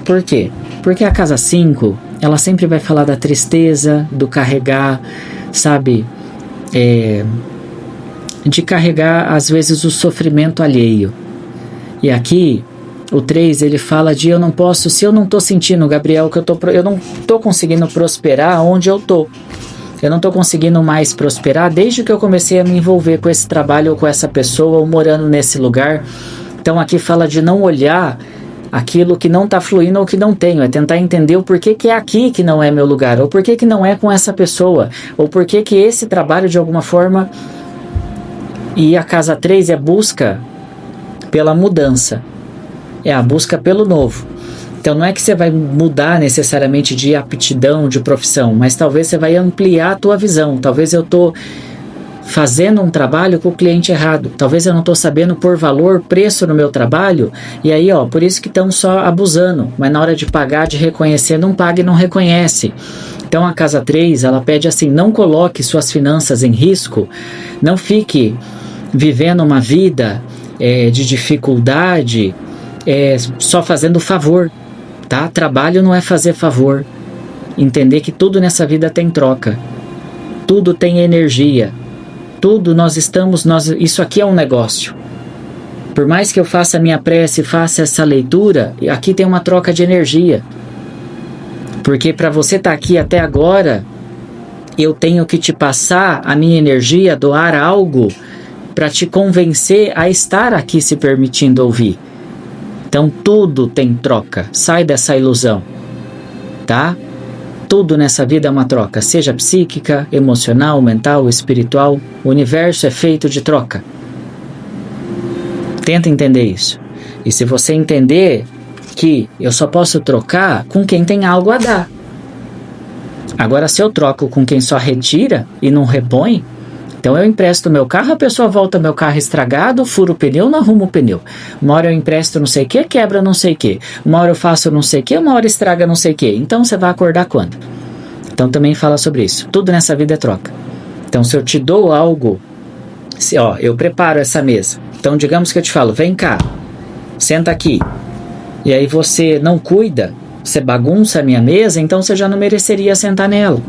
Por quê? Porque a casa 5, ela sempre vai falar da tristeza, do carregar, sabe? De carregar, às vezes, o sofrimento alheio. E aqui, o 3, ele fala de eu não posso, se eu não estou sentindo, Gabriel, que eu não estou conseguindo prosperar onde eu estou. Eu não estou conseguindo mais prosperar desde que eu comecei a me envolver com esse trabalho ou com essa pessoa ou morando nesse lugar. Então aqui fala de não olhar aquilo que não está fluindo ou que não tenho. É tentar entender o porquê que é aqui que não é meu lugar. Ou porquê que não é com essa pessoa. Ou porquê que esse trabalho de alguma forma... E a casa 3 é busca pela mudança. É a busca pelo novo. Então não é que você vai mudar necessariamente de aptidão, de profissão, mas talvez você vai ampliar a tua visão. Talvez eu estou fazendo um trabalho com o cliente errado. Talvez eu não estou sabendo pôr valor, preço no meu trabalho. E aí, ó, por isso que estão só abusando. Mas na hora de pagar, de reconhecer, não paga e não reconhece. Então a casa 3, ela pede assim, não coloque suas finanças em risco, não fique vivendo uma vida de dificuldade, só fazendo favor. Tá? Trabalho não é fazer favor. Entender que tudo nessa vida tem troca. Tudo tem energia. Tudo isso aqui é um negócio. Por mais que eu faça a minha prece, faça essa leitura, aqui tem uma troca de energia. Porque para você estar aqui até agora, eu tenho que te passar a minha energia, doar algo para te convencer a estar aqui se permitindo ouvir. Então tudo tem troca, sai dessa ilusão, tá? Tudo nessa vida é uma troca, seja psíquica, emocional, mental, espiritual, o universo é feito de troca. Tenta entender isso. E se você entender que eu só posso trocar com quem tem algo a dar. Agora se eu troco com quem só retira e não repõe, então eu empresto meu carro, a pessoa volta meu carro estragado, furo o pneu, não arrumo o pneu. Uma hora eu empresto não sei o que, quebra não sei o que. Uma hora eu faço não sei o que, uma hora estraga não sei o que. Então você vai acordar quando? Então também fala sobre isso. Tudo nessa vida é troca. Então se eu te dou algo, eu preparo essa mesa. Então digamos que eu te falo, vem cá, senta aqui. E aí você não cuida, você bagunça a minha mesa, então você já não mereceria sentar nela.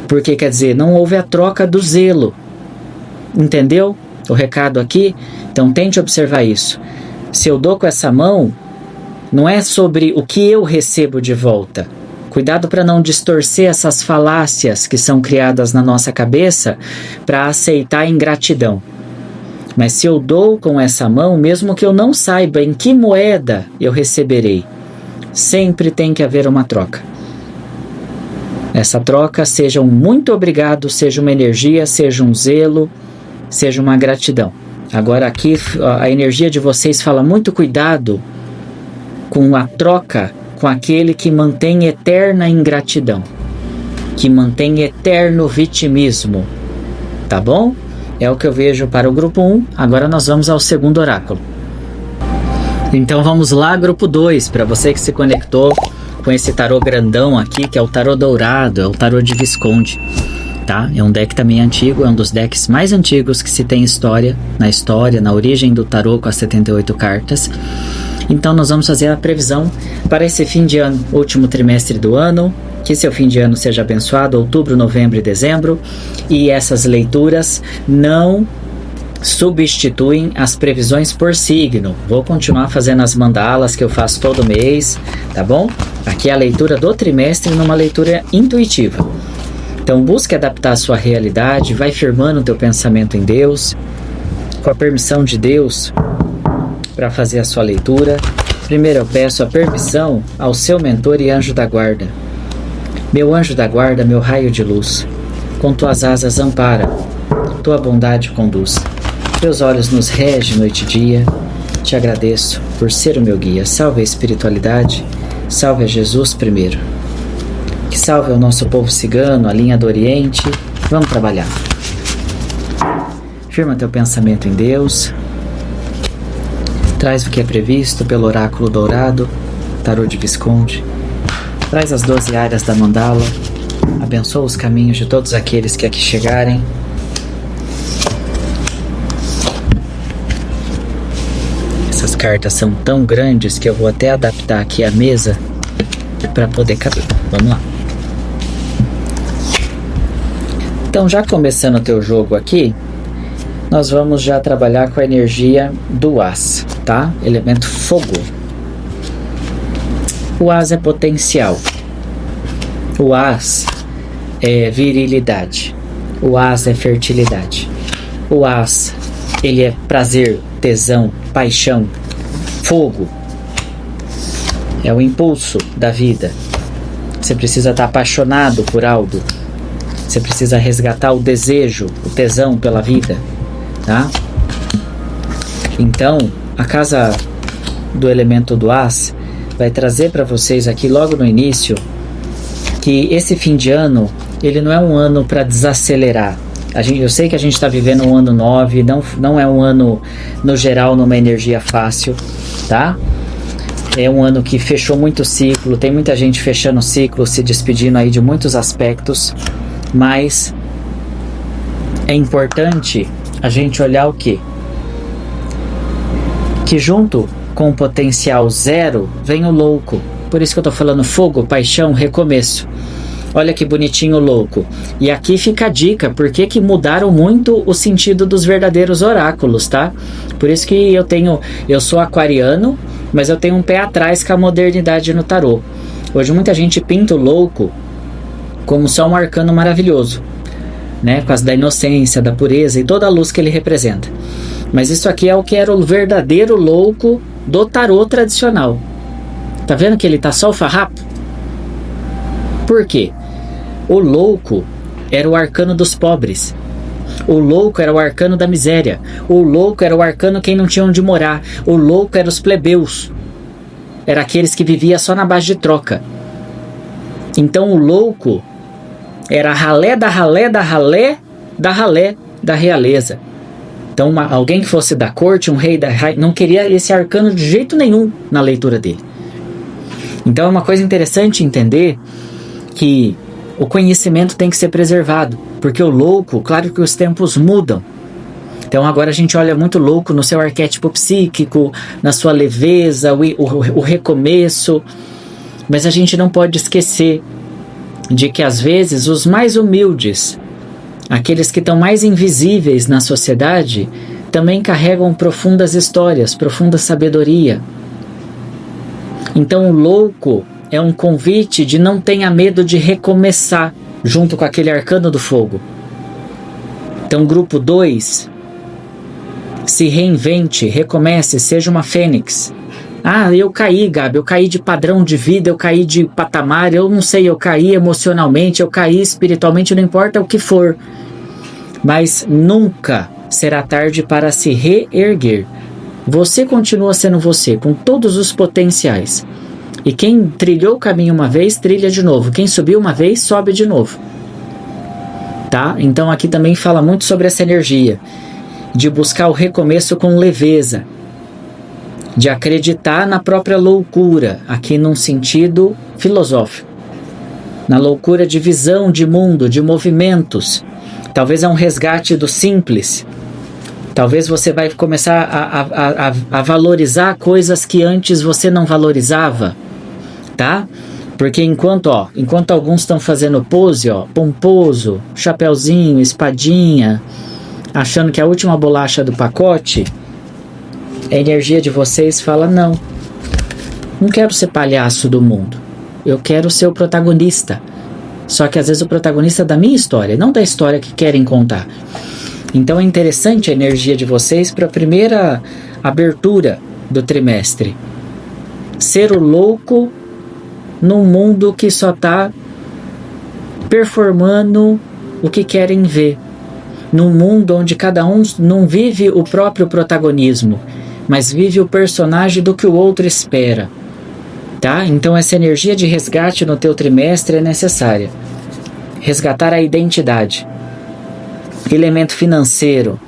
Porque, quer dizer, não houve a troca do zelo. Entendeu o recado aqui? Então tente observar isso. Se eu dou com essa mão, não é sobre o que eu recebo de volta. Cuidado para não distorcer essas falácias que são criadas na nossa cabeça para aceitar a ingratidão. Mas se eu dou com essa mão, mesmo que eu não saiba em que moeda eu receberei, sempre tem que haver uma troca. Essa troca seja um muito obrigado, seja uma energia, seja um zelo, seja uma gratidão. Agora aqui a energia de vocês fala muito cuidado com a troca com aquele que mantém eterna ingratidão, que mantém eterno vitimismo. Tá bom? É o que eu vejo para o grupo 1. Agora nós vamos ao segundo oráculo. Então vamos lá, grupo 2, para você que se conectou com esse tarô grandão aqui, que é o tarô dourado, é o tarô de Visconde, tá? É um deck também antigo, é um dos decks mais antigos que se tem na origem do tarô com as 78 cartas. Então nós vamos fazer a previsão para esse fim de ano, último trimestre do ano. Que seu fim de ano seja abençoado, outubro, novembro e dezembro. E essas leituras não substituem as previsões por signo. Vou continuar fazendo as mandalas que eu faço todo mês, tá bom? Aqui é a leitura do trimestre numa leitura intuitiva. Então busque adaptar a sua realidade, vai firmando o teu pensamento em Deus, com a permissão de Deus para fazer a sua leitura. Primeiro eu peço a permissão ao seu mentor e anjo da guarda. Meu anjo da guarda, meu raio de luz, com tuas asas ampara, tua bondade conduz. Teus olhos nos regem noite e dia. Te agradeço por ser o meu guia. Salve a espiritualidade, salve a Jesus primeiro. Que salve ao nosso povo cigano, a linha do Oriente. Vamos trabalhar. Firma teu pensamento em Deus. Traz o que é previsto pelo oráculo dourado, tarô de Visconde. Traz as 12 áreas da mandala. Abençoa os caminhos de todos aqueles que aqui chegarem. Essas cartas são tão grandes que eu vou até adaptar aqui a mesa para poder caber. Vamos lá. Então, já começando o teu jogo aqui, nós vamos já trabalhar com a energia do As, tá? Elemento fogo. O As é potencial. O As é virilidade. O As é fertilidade. O As, ele é prazer, tesão, paixão, fogo. É o impulso da vida. Você precisa estar apaixonado por algo. Você precisa resgatar o desejo, o tesão pela vida, tá? Então, a casa do elemento do As vai trazer para vocês aqui logo no início que esse fim de ano, ele não é um ano para desacelerar. Eu sei que a gente está vivendo um ano 9, não é um ano, no geral, numa energia fácil, tá? É um ano que fechou muito ciclo, tem muita gente fechando o ciclo, se despedindo aí de muitos aspectos, mas é importante a gente olhar o quê? Que junto com o potencial zero vem o louco. Por isso que eu tô falando fogo, paixão, recomeço. Olha que bonitinho o louco. E aqui fica a dica, porque que mudaram muito o sentido dos verdadeiros oráculos, tá? Por isso que eu sou aquariano, mas eu tenho um pé atrás com a modernidade no tarô. Hoje muita gente pinta o louco como só um arcano maravilhoso, né? Por causa da inocência, da pureza e toda a luz que ele representa. Mas isso aqui é o que era o verdadeiro louco do tarô tradicional. Tá vendo que ele tá só o farrapo? Por quê? O louco era o arcano dos pobres. O louco era o arcano da miséria. O louco era o arcano quem não tinha onde morar. O louco era os plebeus. Era aqueles que viviam só na base de troca. Então o louco era a ralé da ralé da ralé da ralé da realeza. Então alguém que fosse da corte, um rei não queria esse arcano de jeito nenhum na leitura dele. Então é uma coisa interessante entender que o conhecimento tem que ser preservado, porque o louco, claro que os tempos mudam. Então agora a gente olha muito louco no seu arquétipo psíquico, na sua leveza, o recomeço, mas a gente não pode esquecer de que às vezes os mais humildes, aqueles que estão mais invisíveis na sociedade, também carregam profundas histórias, profunda sabedoria. Então o louco é um convite de não tenha medo de recomeçar junto com aquele arcano do fogo. Então grupo 2, se reinvente, recomece, seja uma fênix. Ah, eu caí, Gabi, eu caí de padrão de vida, eu caí de patamar, eu não sei, eu caí emocionalmente, eu caí espiritualmente, não importa o que for. Mas nunca será tarde para se reerguer. Você continua sendo você, com todos os potenciais. E quem trilhou o caminho uma vez, trilha de novo. Quem subiu uma vez, sobe de novo. Tá? Então aqui também fala muito sobre essa energia de buscar o recomeço com leveza, de acreditar na própria loucura, aqui num sentido filosófico, na loucura de visão de mundo, de movimentos. Talvez é um resgate do simples. Talvez você vai começar a valorizar coisas que antes você não valorizava. tá? Porque enquanto alguns estão fazendo pose, pomposo, chapeuzinho, espadinha, achando que é a última bolacha do pacote, a energia de vocês fala: não quero ser palhaço do mundo, eu quero ser o protagonista. Só que às vezes o protagonista da minha história, não da história que querem contar. Então é interessante a energia de vocês para a primeira abertura do trimestre. Ser o louco num mundo que só está performando o que querem ver. Num mundo onde cada um não vive o próprio protagonismo, mas vive o personagem do que o outro espera. Tá? Então essa energia de resgate no teu trimestre é necessária. Resgatar a identidade. Elemento financeiro.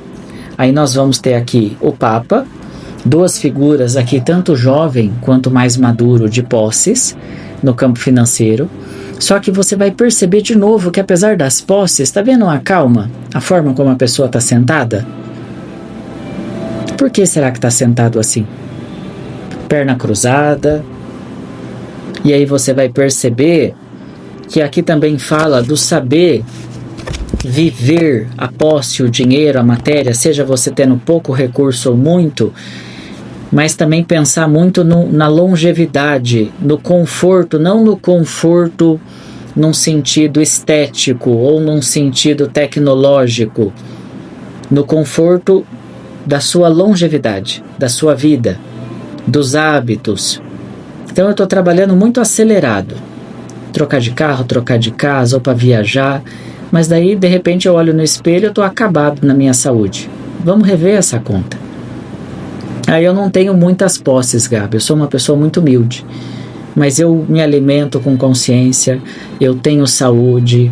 Aí nós vamos ter aqui o Papa, duas figuras aqui, tanto jovem quanto mais maduro, de posses no campo financeiro. Só que você vai perceber de novo que apesar das posses, está vendo a calma? A forma como a pessoa está sentada? Por que será que está sentado assim? Perna cruzada. E aí você vai perceber que aqui também fala do saber viver a posse, o dinheiro, a matéria, seja você tendo pouco recurso ou muito, mas também pensar muito na longevidade, no conforto, não no conforto num sentido estético ou num sentido tecnológico, no conforto da sua longevidade, da sua vida, dos hábitos. Então eu estou trabalhando muito acelerado, trocar de carro, trocar de casa ou para viajar, mas daí de repente eu olho no espelho e eu estou acabado na minha saúde. Vamos rever essa conta. Aí eu não tenho muitas posses, Gabi, eu sou uma pessoa muito humilde, mas eu me alimento com consciência, eu tenho saúde,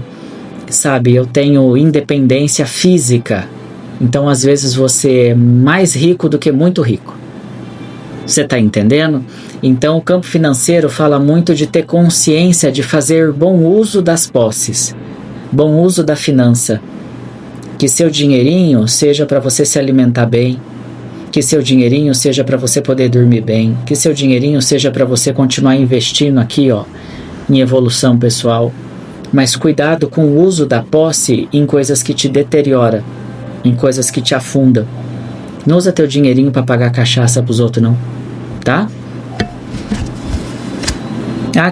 sabe, eu tenho independência física. Então às vezes você é mais rico do que muito rico. Você está entendendo? Então o campo financeiro fala muito de ter consciência de fazer bom uso das posses, bom uso da finança. Que seu dinheirinho seja para você se alimentar bem, que seu dinheirinho seja para você poder dormir bem, que seu dinheirinho seja para você continuar investindo aqui, em evolução pessoal. Mas cuidado com o uso da posse em coisas que te deterioram, em coisas que te afundam. Não usa teu dinheirinho para pagar cachaça pros outros, não. Tá?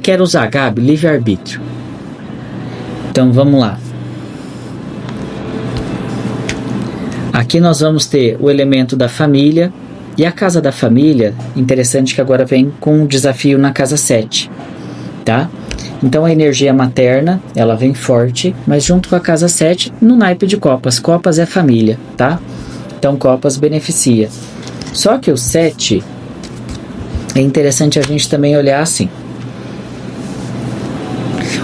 Quero usar, Gabi, livre-arbítrio. Então vamos lá. Aqui nós vamos ter o elemento da família. E a casa da família, interessante que agora vem com um desafio na casa 7. Tá? Então a energia materna, ela vem forte, mas junto com a casa 7, no naipe de copas. Copas é família, tá? Então copas beneficia. Só que o 7, é interessante a gente também olhar assim.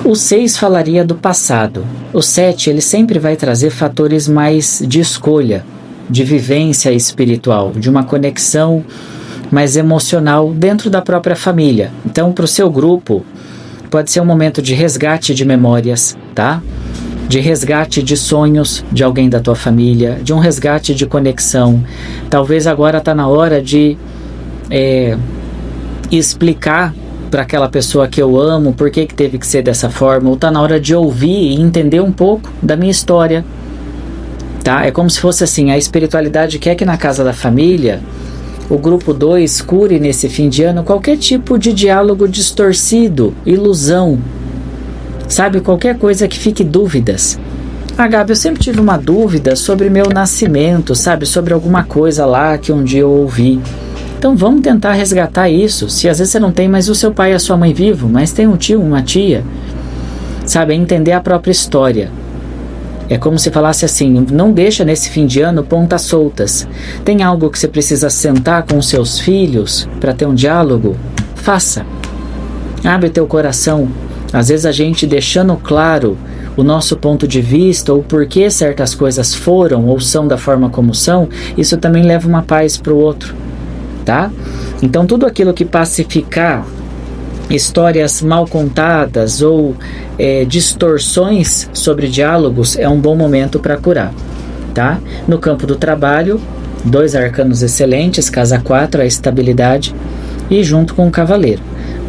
O 6 falaria do passado. O 7, ele sempre vai trazer fatores mais de escolha, de vivência espiritual, de uma conexão mais emocional dentro da própria família. Então, para o seu grupo, pode ser um momento de resgate de memórias, tá? De resgate de sonhos de alguém da tua família, de um resgate de conexão. Talvez agora está na hora de explicar para aquela pessoa que eu amo por que teve que ser dessa forma, ou está na hora de ouvir e entender um pouco da minha história. Tá? É como se fosse assim, a espiritualidade quer que na casa da família o grupo 2 cure nesse fim de ano qualquer tipo de diálogo distorcido, ilusão, sabe, qualquer coisa que fique dúvidas. Gabi, eu sempre tive uma dúvida sobre meu nascimento, sabe, sobre alguma coisa lá que um dia eu ouvi. Então vamos tentar resgatar isso. Se às vezes você não tem mais o seu pai e a sua mãe vivo, mas tem um tio, uma tia, sabe, é entender a própria história. É como se falasse assim, não deixa nesse fim de ano pontas soltas. Tem algo que você precisa sentar com os seus filhos para ter um diálogo? Faça. Abre teu coração. Às vezes a gente deixando claro o nosso ponto de vista ou por que certas coisas foram ou são da forma como são, isso também leva uma paz para o outro. Tá? Então tudo aquilo que pacificar histórias mal contadas ou distorções sobre diálogos é um bom momento para curar, tá? No campo do trabalho, 2 arcanos excelentes, casa 4, a estabilidade, e junto com o cavaleiro.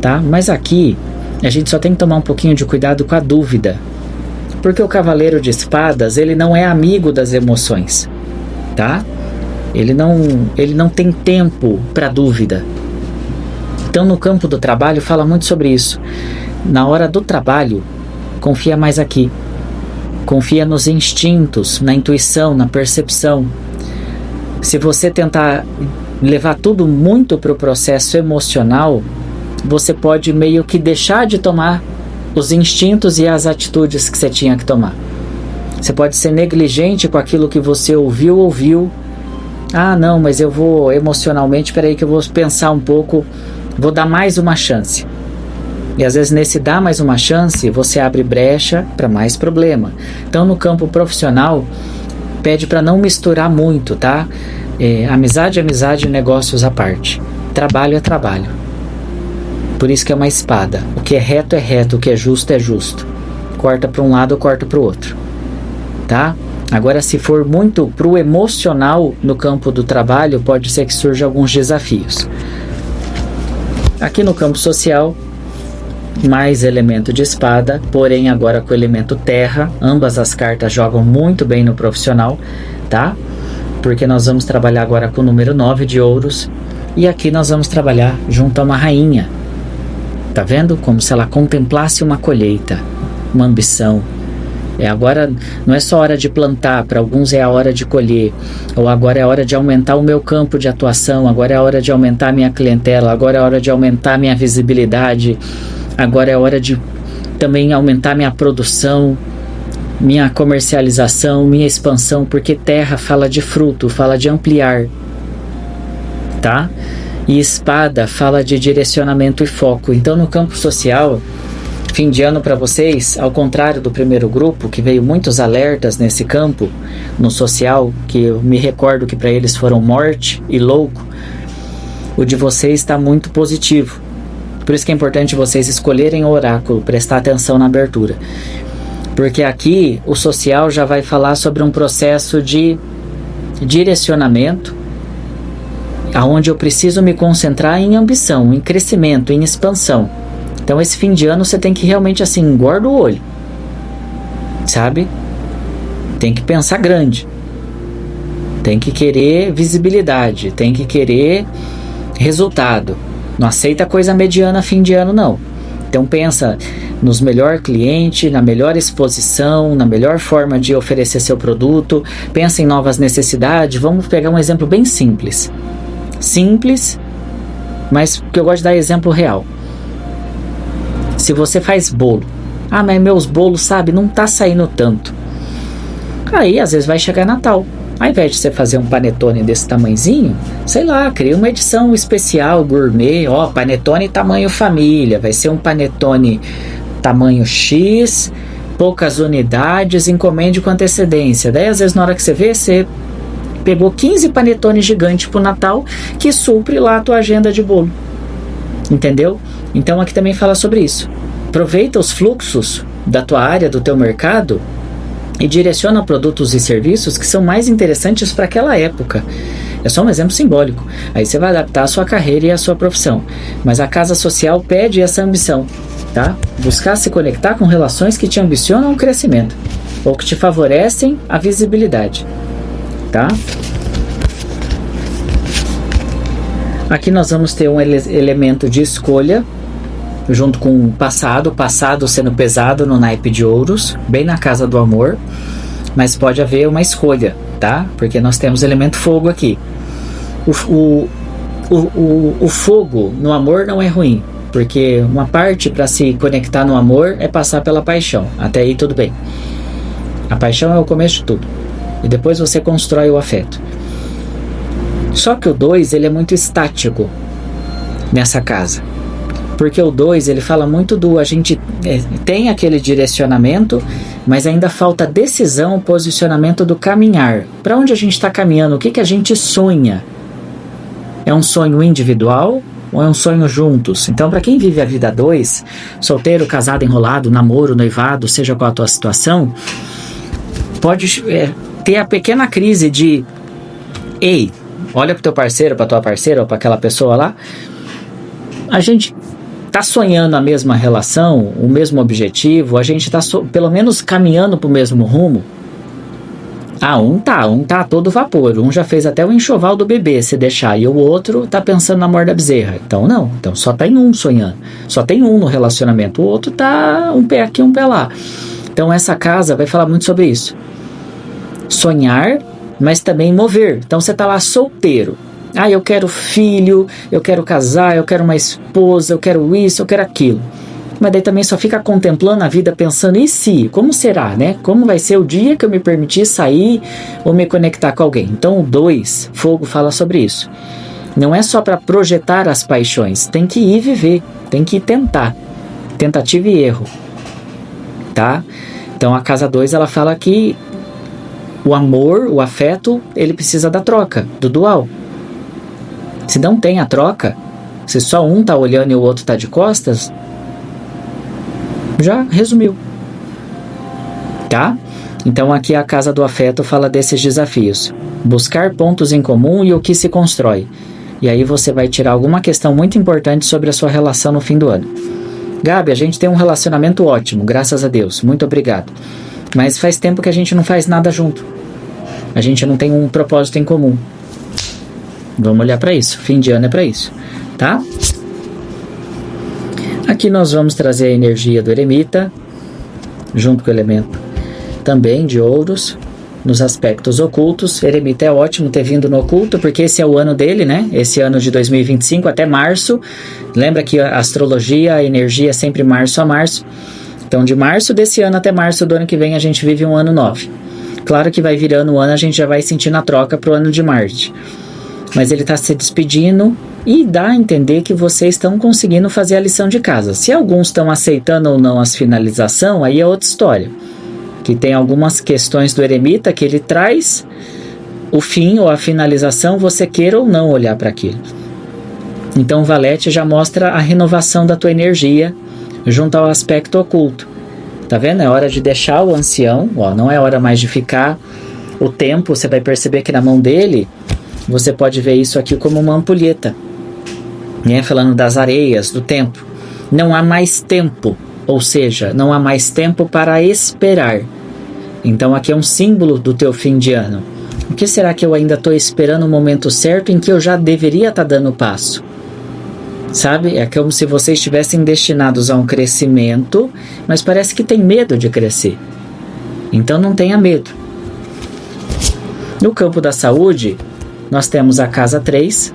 tá? Mas aqui a gente só tem que tomar um pouquinho de cuidado com a dúvida, porque o cavaleiro de espadas, ele não é amigo das emoções, tá? Ele não tem tempo para dúvida. Então no campo do trabalho fala muito sobre isso. Na hora do trabalho, confia mais aqui. Confia nos instintos, na intuição, na percepção. Se você tentar levar tudo muito para o processo emocional, você pode meio que deixar de tomar os instintos e as atitudes que você tinha que tomar. Você pode ser negligente com aquilo que você ouviu. Ah, não, mas eu vou emocionalmente, peraí que eu vou pensar um pouco, vou dar mais uma chance. E às vezes nesse dar mais uma chance, você abre brecha para mais problema. Então no campo profissional, pede para não misturar muito, tá? Amizade é amizade, negócios à parte. Trabalho é trabalho. Por isso que é uma espada. O que é reto, o que é justo. Corta para um lado, corta para o outro. Tá? Agora, se for muito para o emocional no campo do trabalho, pode ser que surjam alguns desafios. Aqui no campo social, mais elemento de espada, porém agora com o elemento terra. Ambas as cartas jogam muito bem no profissional, tá? Porque nós vamos trabalhar agora com o número 9 de ouros. E aqui nós vamos trabalhar junto a uma rainha. Tá vendo? Como se ela contemplasse uma colheita, uma ambição. Agora não é só hora de plantar, para alguns é a hora de colher, ou agora é a hora de aumentar o meu campo de atuação, agora é a hora de aumentar a minha clientela, agora é a hora de aumentar a minha visibilidade, agora é a hora de também aumentar minha produção, minha comercialização, minha expansão, porque terra fala de fruto, fala de ampliar, tá? E espada fala de direcionamento e foco. Então no campo social, fim de ano para vocês, ao contrário do primeiro grupo, que veio muitos alertas nesse campo, no social, que eu me recordo que para eles foram morte e louco, o de vocês está muito positivo. Por isso que é importante vocês escolherem o oráculo, prestar atenção na abertura. Porque aqui o social já vai falar sobre um processo de direcionamento, aonde eu preciso me concentrar em ambição, em crescimento, em expansão. Então esse fim de ano você tem que realmente assim, engorda o olho, sabe? Tem que pensar grande, tem que querer visibilidade, tem que querer resultado. Não aceita coisa mediana fim de ano não. Então pensa nos melhores clientes, na melhor exposição, na melhor forma de oferecer seu produto, pensa em novas necessidades. Vamos pegar um exemplo bem simples, mas que eu gosto de dar exemplo real. Se você faz bolo, mas meus bolos, sabe, não tá saindo tanto. Aí, às vezes vai chegar Natal. Ao invés de você fazer um panetone desse tamanhozinho, sei lá, cria uma edição especial, gourmet, panetone tamanho família. Vai ser um panetone tamanho X, poucas unidades, encomende com antecedência. Daí, às vezes, na hora que você vê, você pegou 15 panetones gigantes pro Natal, que supre lá a tua agenda de bolo. Entendeu? Então aqui também fala sobre isso. Aproveita os fluxos da tua área, do teu mercado e direciona produtos e serviços que são mais interessantes para aquela época. É só um exemplo simbólico. Aí você vai adaptar a sua carreira e a sua profissão. Mas a casa social pede essa ambição, tá? Buscar se conectar com relações que te ambicionam o crescimento ou que te favorecem a visibilidade, tá? Aqui nós vamos ter um elemento de escolha, junto com o passado sendo pesado no naipe de ouros, bem na casa do amor, mas pode haver uma escolha, tá? Porque nós temos elemento fogo aqui. O fogo no amor não é ruim, porque uma parte para se conectar no amor é passar pela paixão, até aí tudo bem. A paixão é o começo de tudo, e depois você constrói o afeto. Só que o 2, ele é muito estático nessa casa. Porque o 2, ele fala muito a gente tem aquele direcionamento, mas ainda falta decisão, posicionamento do caminhar. Para onde a gente está caminhando? O que a gente sonha? É um sonho individual ou é um sonho juntos? Então, para quem vive a vida 2, solteiro, casado, enrolado, namoro, noivado, seja qual a tua situação, pode ter a pequena crise de ei, olha pro teu parceiro, pra tua parceira ou pra aquela pessoa lá, a gente tá sonhando a mesma relação, o mesmo objetivo, a gente tá pelo menos caminhando pro mesmo rumo. Ah, um tá todo vapor, um já fez até o enxoval do bebê, se deixar, e o outro tá pensando na morte da bezerra. Então não, então só tem um sonhando, só tem um no relacionamento, o outro tá um pé aqui, um pé lá. Então essa casa vai falar muito sobre isso. Sonhar, mas também mover. Então você tá lá solteiro. Ah, eu quero filho, eu quero casar, eu quero uma esposa, eu quero isso, eu quero aquilo. Mas daí também só fica contemplando a vida pensando, e se? Como será, né? Como vai ser o dia que eu me permitir sair ou me conectar com alguém? Então o 2, fogo, fala sobre isso. Não é só para projetar as paixões, tem que ir viver, tem que ir tentar. Tentativa e erro. Tá? Então a casa 2, ela fala que o amor, o afeto, ele precisa da troca, do dual. Se não tem a troca, se só um tá olhando e o outro tá de costas, já resumiu, tá? Então aqui a casa do afeto fala desses desafios. Buscar pontos em comum e o que se constrói. E aí você vai tirar alguma questão muito importante sobre a sua relação no fim do ano. Gabi, a gente tem um relacionamento ótimo, graças a Deus, muito obrigado. Mas faz tempo que a gente não faz nada junto. A gente não tem um propósito em comum. Vamos olhar para isso, fim de ano é para isso, tá? Aqui nós vamos trazer a energia do eremita, junto com o elemento também de ouros, nos aspectos ocultos. Eremita é ótimo ter vindo no oculto, porque esse é o ano dele, né? Esse ano de 2025 até março. Lembra que a astrologia, a energia é sempre março a março. Então de março desse ano até março do ano que vem a gente vive um ano 9. Claro que vai virando o ano, a gente já vai sentindo a troca para o ano de Marte. Mas ele está se despedindo e dá a entender que vocês estão conseguindo fazer a lição de casa. Se alguns estão aceitando ou não as finalizações, aí é outra história. Que tem algumas questões do eremita que ele traz o fim ou a finalização, você queira ou não olhar para aquilo. Então o Valete já mostra a renovação da tua energia junto ao aspecto oculto. Tá vendo? É hora de deixar o ancião, ó, não é hora mais de ficar o tempo. Você vai perceber que na mão dele você pode ver isso aqui como uma ampulheta, né? Falando das areias, do tempo. Não há mais tempo, ou seja, não há mais tempo para esperar. Então aqui é um símbolo do teu fim de ano. O que será que eu ainda estou esperando o momento certo em que eu já deveria estar dando o passo? Sabe? É como se vocês estivessem destinados a um crescimento, mas parece que tem medo de crescer. Então não tenha medo. No campo da saúde, nós temos a casa 3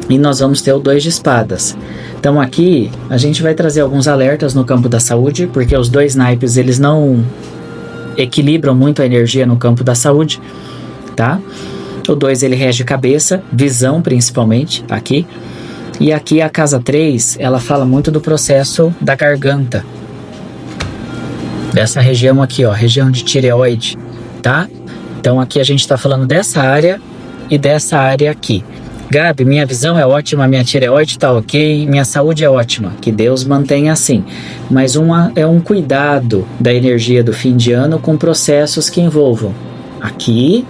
e nós vamos ter o 2 de espadas. Então aqui a gente vai trazer alguns alertas no campo da saúde, porque os 2 naipes eles não equilibram muito a energia no campo da saúde, tá? O 2 ele rege cabeça, visão principalmente, aqui. E aqui a casa 3, ela fala muito do processo da garganta. Dessa região aqui, ó, região de tireoide, tá? Então aqui a gente está falando dessa área e dessa área aqui. Gabi, minha visão é ótima, minha tireoide tá ok, minha saúde é ótima, que Deus mantenha assim. Mas é um cuidado da energia do fim de ano com processos que envolvam aqui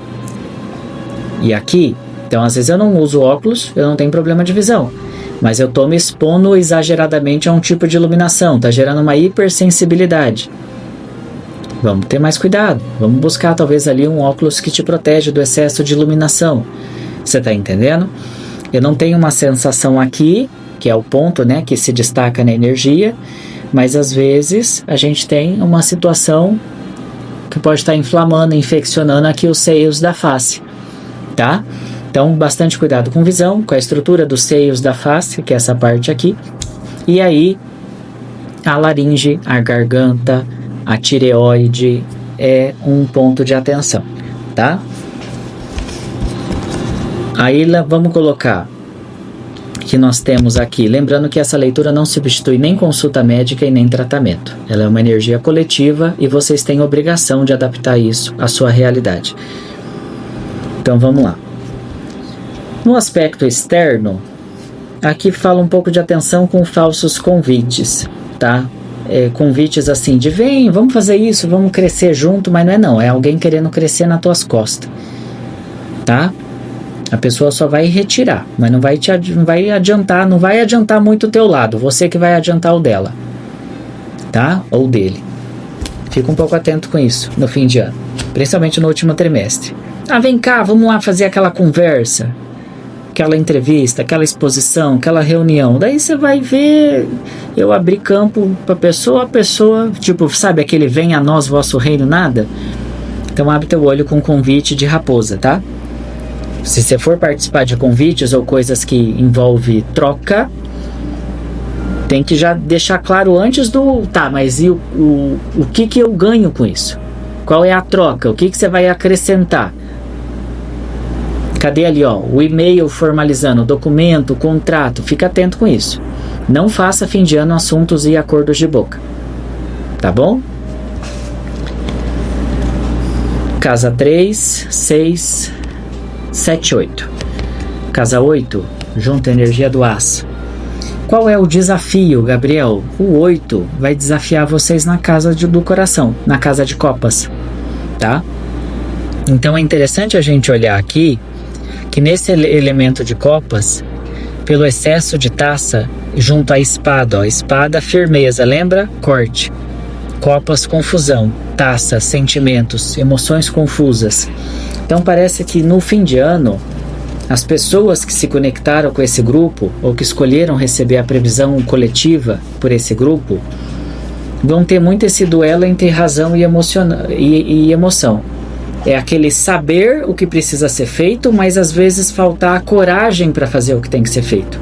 e aqui. Então às vezes eu não uso óculos, eu não tenho problema de visão, mas eu tô me expondo exageradamente a um tipo de iluminação, tá gerando uma hipersensibilidade. Vamos ter mais cuidado, vamos buscar talvez ali um óculos que te protege do excesso de iluminação. Você tá entendendo? Eu não tenho uma sensação aqui, que é o ponto, né, que se destaca na energia, mas às vezes a gente tem uma situação que pode estar inflamando, infeccionando aqui os seios da face, tá? Então, bastante cuidado com visão, com a estrutura dos seios da face, que é essa parte aqui. E aí, a laringe, a garganta, a tireoide é um ponto de atenção, tá? Aí vamos colocar que nós temos aqui, lembrando que essa leitura não substitui nem consulta médica e nem tratamento. Ela é uma energia coletiva e vocês têm obrigação de adaptar isso à sua realidade. Então vamos lá. No aspecto externo, aqui fala um pouco de atenção com falsos convites, tá? Convites assim de vem, vamos fazer isso, vamos crescer junto, mas não é alguém querendo crescer nas tuas costas, tá? A pessoa só vai retirar, mas não vai adiantar muito o teu lado, você que vai adiantar o dela, tá? Ou dele. Fica um pouco atento com isso no fim de ano, principalmente no último trimestre. Vem cá, vamos lá fazer aquela conversa, aquela entrevista, aquela exposição, aquela reunião. Daí você vai ver, eu abri campo pra pessoa, a pessoa, tipo, sabe aquele vem a nós vosso reino nada? Então abre teu olho com convite de raposa, tá? Se você for participar de convites ou coisas que envolve troca, tem que já deixar claro antes mas e o que eu ganho com isso? Qual é a troca? O que você vai acrescentar? Cadê ali, ó, o e-mail formalizando, documento, contrato? Fica atento com isso. Não faça fim de ano assuntos e acordos de boca. Tá bom? Casa 3, 6, 7, 8. Casa 8, junta a energia do aço. Qual é o desafio, Gabriel? O 8 vai desafiar vocês na casa do coração, na casa de copas, tá? Então é interessante a gente olhar aqui que nesse elemento de copas, pelo excesso de taça, junto à espada, ó, espada, firmeza, lembra? Corte. Copas, confusão. Taça, sentimentos, emoções confusas. Então parece que no fim de ano, as pessoas que se conectaram com esse grupo, ou que escolheram receber a previsão coletiva por esse grupo, vão ter muito esse duelo entre razão e emoção. É aquele saber o que precisa ser feito, mas às vezes faltar a coragem para fazer o que tem que ser feito.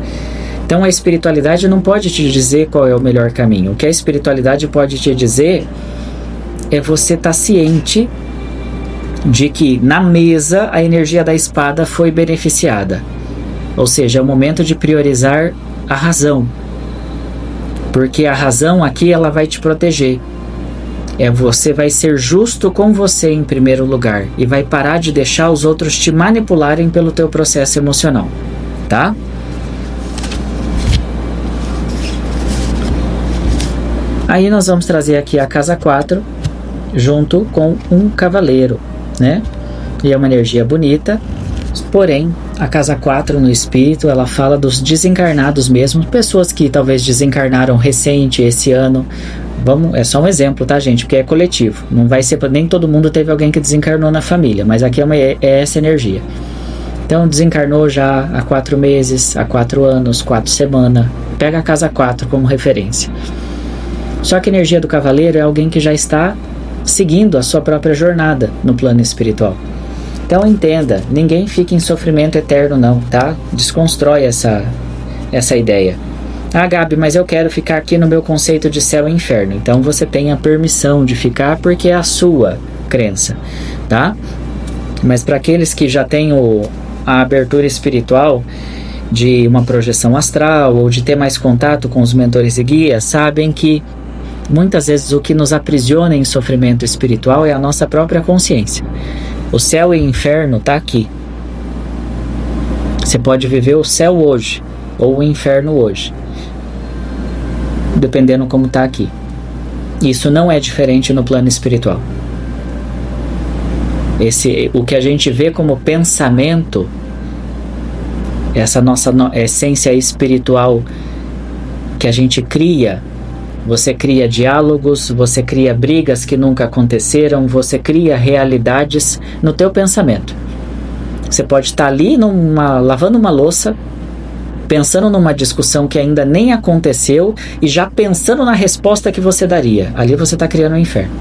Então a espiritualidade não pode te dizer qual é o melhor caminho. O que a espiritualidade pode te dizer é você estar ciente de que na mesa a energia da espada foi beneficiada. Ou seja, é o momento de priorizar a razão. Porque a razão aqui ela vai te proteger. Você vai ser justo com você em primeiro lugar e vai parar de deixar os outros te manipularem pelo teu processo emocional, tá? Aí nós vamos trazer aqui a casa 4 junto com um cavaleiro, né? E é uma energia bonita, porém a casa 4 no espírito, ela fala dos desencarnados mesmo, pessoas que talvez desencarnaram recente esse ano. É só um exemplo, tá, gente? Porque é coletivo. Não vai ser, nem todo mundo teve alguém que desencarnou na família, mas aqui é essa energia. Então desencarnou já há 4 meses, há 4 anos, 4 semanas. Pega a casa 4 como referência. Só que a energia do cavaleiro é alguém que já está seguindo a sua própria jornada no plano espiritual. Então entenda, ninguém fica em sofrimento eterno não, tá? Desconstrói essa ideia. Gabi, mas eu quero ficar aqui no meu conceito de céu e inferno. Então você tem a permissão de ficar porque é a sua crença, tá? Mas para aqueles que já têm a abertura espiritual de uma projeção astral ou de ter mais contato com os mentores e guias, sabem que muitas vezes o que nos aprisiona em sofrimento espiritual é a nossa própria consciência. O céu e o inferno está aqui. Você pode viver o céu hoje ou o inferno hoje, dependendo como está aqui. Isso não é diferente no plano espiritual. O que a gente vê como pensamento, essa nossa essência espiritual que a gente cria, você cria diálogos, você cria brigas que nunca aconteceram, você cria realidades no teu pensamento. Você pode estar ali lavando uma louça, pensando numa discussão que ainda nem aconteceu e já pensando na resposta que você daria. Ali você está criando um inferno.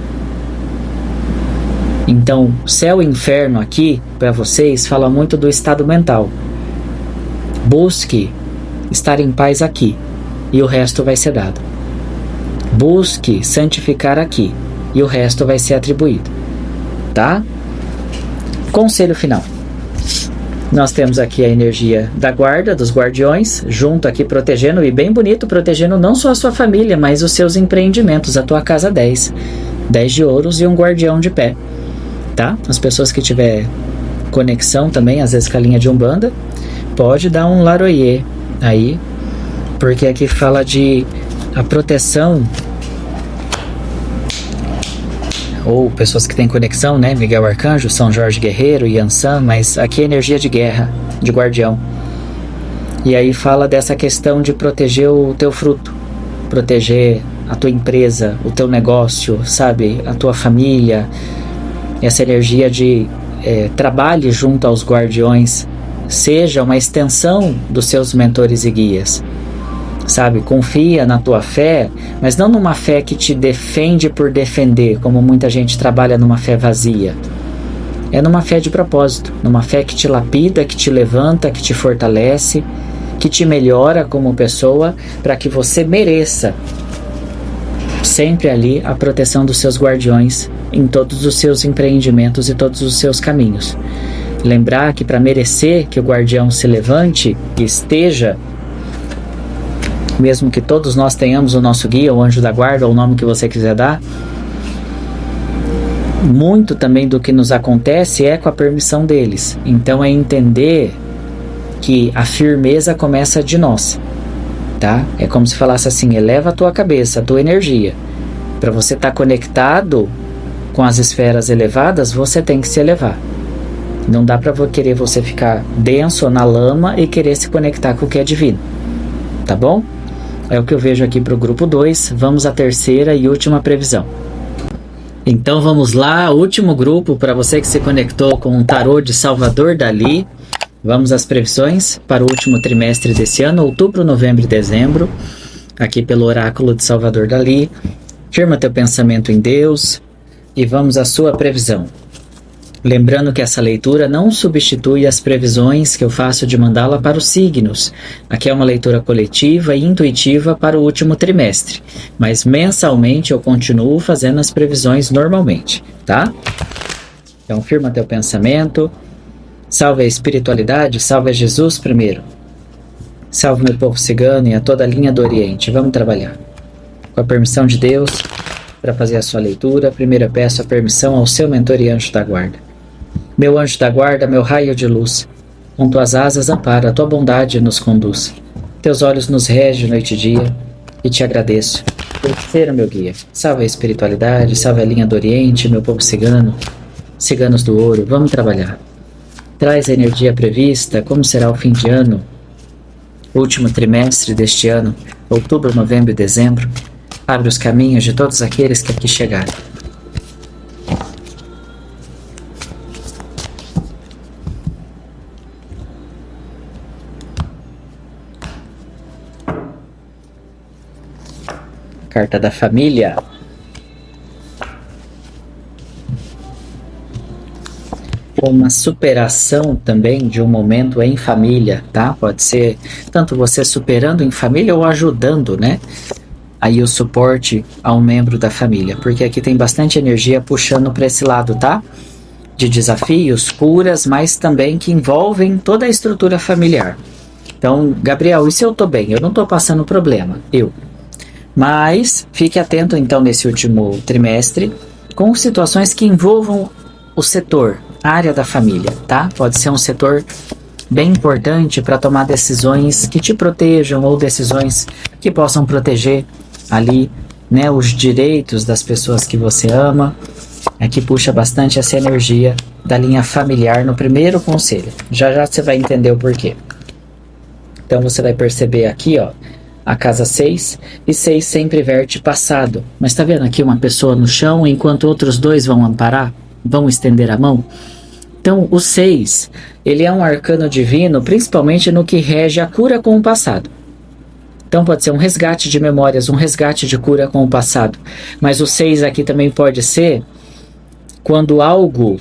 Então, céu e inferno aqui, para vocês, fala muito do estado mental. Busque estar em paz aqui e o resto vai ser dado. Busque santificar aqui e o resto vai ser atribuído, tá? Conselho final. Nós temos aqui a energia da guarda, dos guardiões, junto aqui protegendo, e bem bonito, protegendo não só a sua família, mas os seus empreendimentos, a tua casa 10 de ouros e um guardião de pé, tá? As pessoas que tiver conexão também, às vezes com a linha de Umbanda, pode dar um laroyer aí, porque aqui fala de a proteção, ou pessoas que têm conexão, né? Miguel Arcanjo, São Jorge Guerreiro, Yansan, mas aqui é energia de guerra, de guardião. E aí fala dessa questão de proteger o teu fruto, proteger a tua empresa, o teu negócio, sabe? A tua família. Essa energia de trabalhe junto aos guardiões, seja uma extensão dos seus mentores e guias. Sabe, confia na tua fé, mas não numa fé que te defende por defender, como muita gente trabalha numa fé vazia. É numa fé de propósito, numa fé que te lapida, que te levanta, que te fortalece, que te melhora como pessoa, para que você mereça sempre ali a proteção dos seus guardiões em todos os seus empreendimentos e todos os seus caminhos. Lembrar que para merecer que o guardião se levante e esteja, mesmo que todos nós tenhamos o nosso guia, o anjo da guarda, ou o nome que você quiser dar, muito também do que nos acontece é com a permissão deles. Então é entender que a firmeza começa de nós, tá? É como se falasse assim, eleva a tua cabeça, a tua energia. Para você estar conectado com as esferas elevadas, você tem que se elevar. Não dá para querer você ficar denso na lama e querer se conectar com o que é divino, tá bom? É o que eu vejo aqui para o grupo 2. Vamos à terceira e última previsão. Então vamos lá, último grupo para você que se conectou com o tarô de Salvador Dalí. Vamos às previsões para o último trimestre desse ano, outubro, novembro e dezembro, aqui pelo oráculo de Salvador Dalí. Firma teu pensamento em Deus e vamos à sua previsão. Lembrando que essa leitura não substitui as previsões que eu faço de mandala para os signos. Aqui é uma leitura coletiva e intuitiva para o último trimestre, mas mensalmente eu continuo fazendo as previsões normalmente, tá? Então firma teu pensamento, salve a espiritualidade, salve a Jesus primeiro. Salve meu povo cigano e a toda a linha do Oriente. Vamos trabalhar. Com a permissão de Deus, para fazer a sua leitura, primeiro eu peço a permissão ao seu mentor e anjo da guarda. Meu anjo da guarda, meu raio de luz, com tuas asas ampara, a tua bondade nos conduz. Teus olhos nos regem noite e dia, e te agradeço por ser o meu guia. Salve a espiritualidade, salve a linha do Oriente, meu povo cigano, ciganos do ouro, vamos trabalhar. Traz a energia prevista, como será o fim de ano, último trimestre deste ano, outubro, novembro e dezembro. Abre os caminhos de todos aqueles que aqui chegaram. Carta da família. Uma superação também de um momento em família, tá? Pode ser tanto você superando em família ou ajudando, né? Aí o suporte a um membro da família, porque aqui tem bastante energia puxando para esse lado, tá? De desafios, curas, mas também que envolvem toda a estrutura familiar. Então, Gabriel, e se eu tô bem? Eu não tô passando problema, Mas fique atento então nesse último trimestre com situações que envolvam o setor, a área da família, tá? Pode ser um setor bem importante para tomar decisões que te protejam ou decisões que possam proteger ali, né, os direitos das pessoas que você ama. Aqui puxa bastante essa energia da linha familiar no primeiro conselho. Já já você vai entender o porquê. Então você vai perceber aqui, ó, a casa 6, e 6 sempre verte passado. Mas tá vendo aqui uma pessoa no chão, enquanto outros dois vão amparar, vão estender a mão? Então o 6, ele é um arcano divino, principalmente no que rege a cura com o passado. Então pode ser um resgate de memórias, um resgate de cura com o passado. Mas o 6 aqui também pode ser quando algo,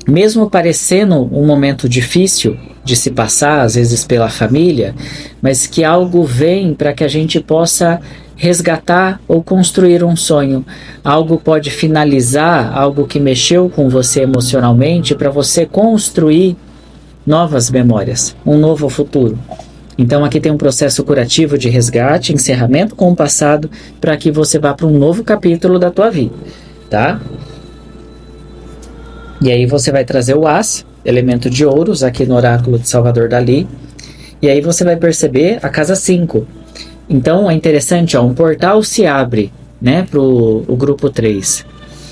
mesmo parecendo um momento difícil de se passar, às vezes pela família, mas que algo vem para que a gente possa resgatar ou construir um sonho. Algo pode finalizar, algo que mexeu com você emocionalmente, para você construir novas memórias, um novo futuro. Então aqui tem um processo curativo de resgate, encerramento com o passado, para que você vá para um novo capítulo da tua vida, tá? E aí você vai trazer o As, elemento de ouros, aqui no oráculo de Salvador Dalí. E aí você vai perceber a casa 5. Então é interessante, ó, um portal se abre, né, para o grupo 3.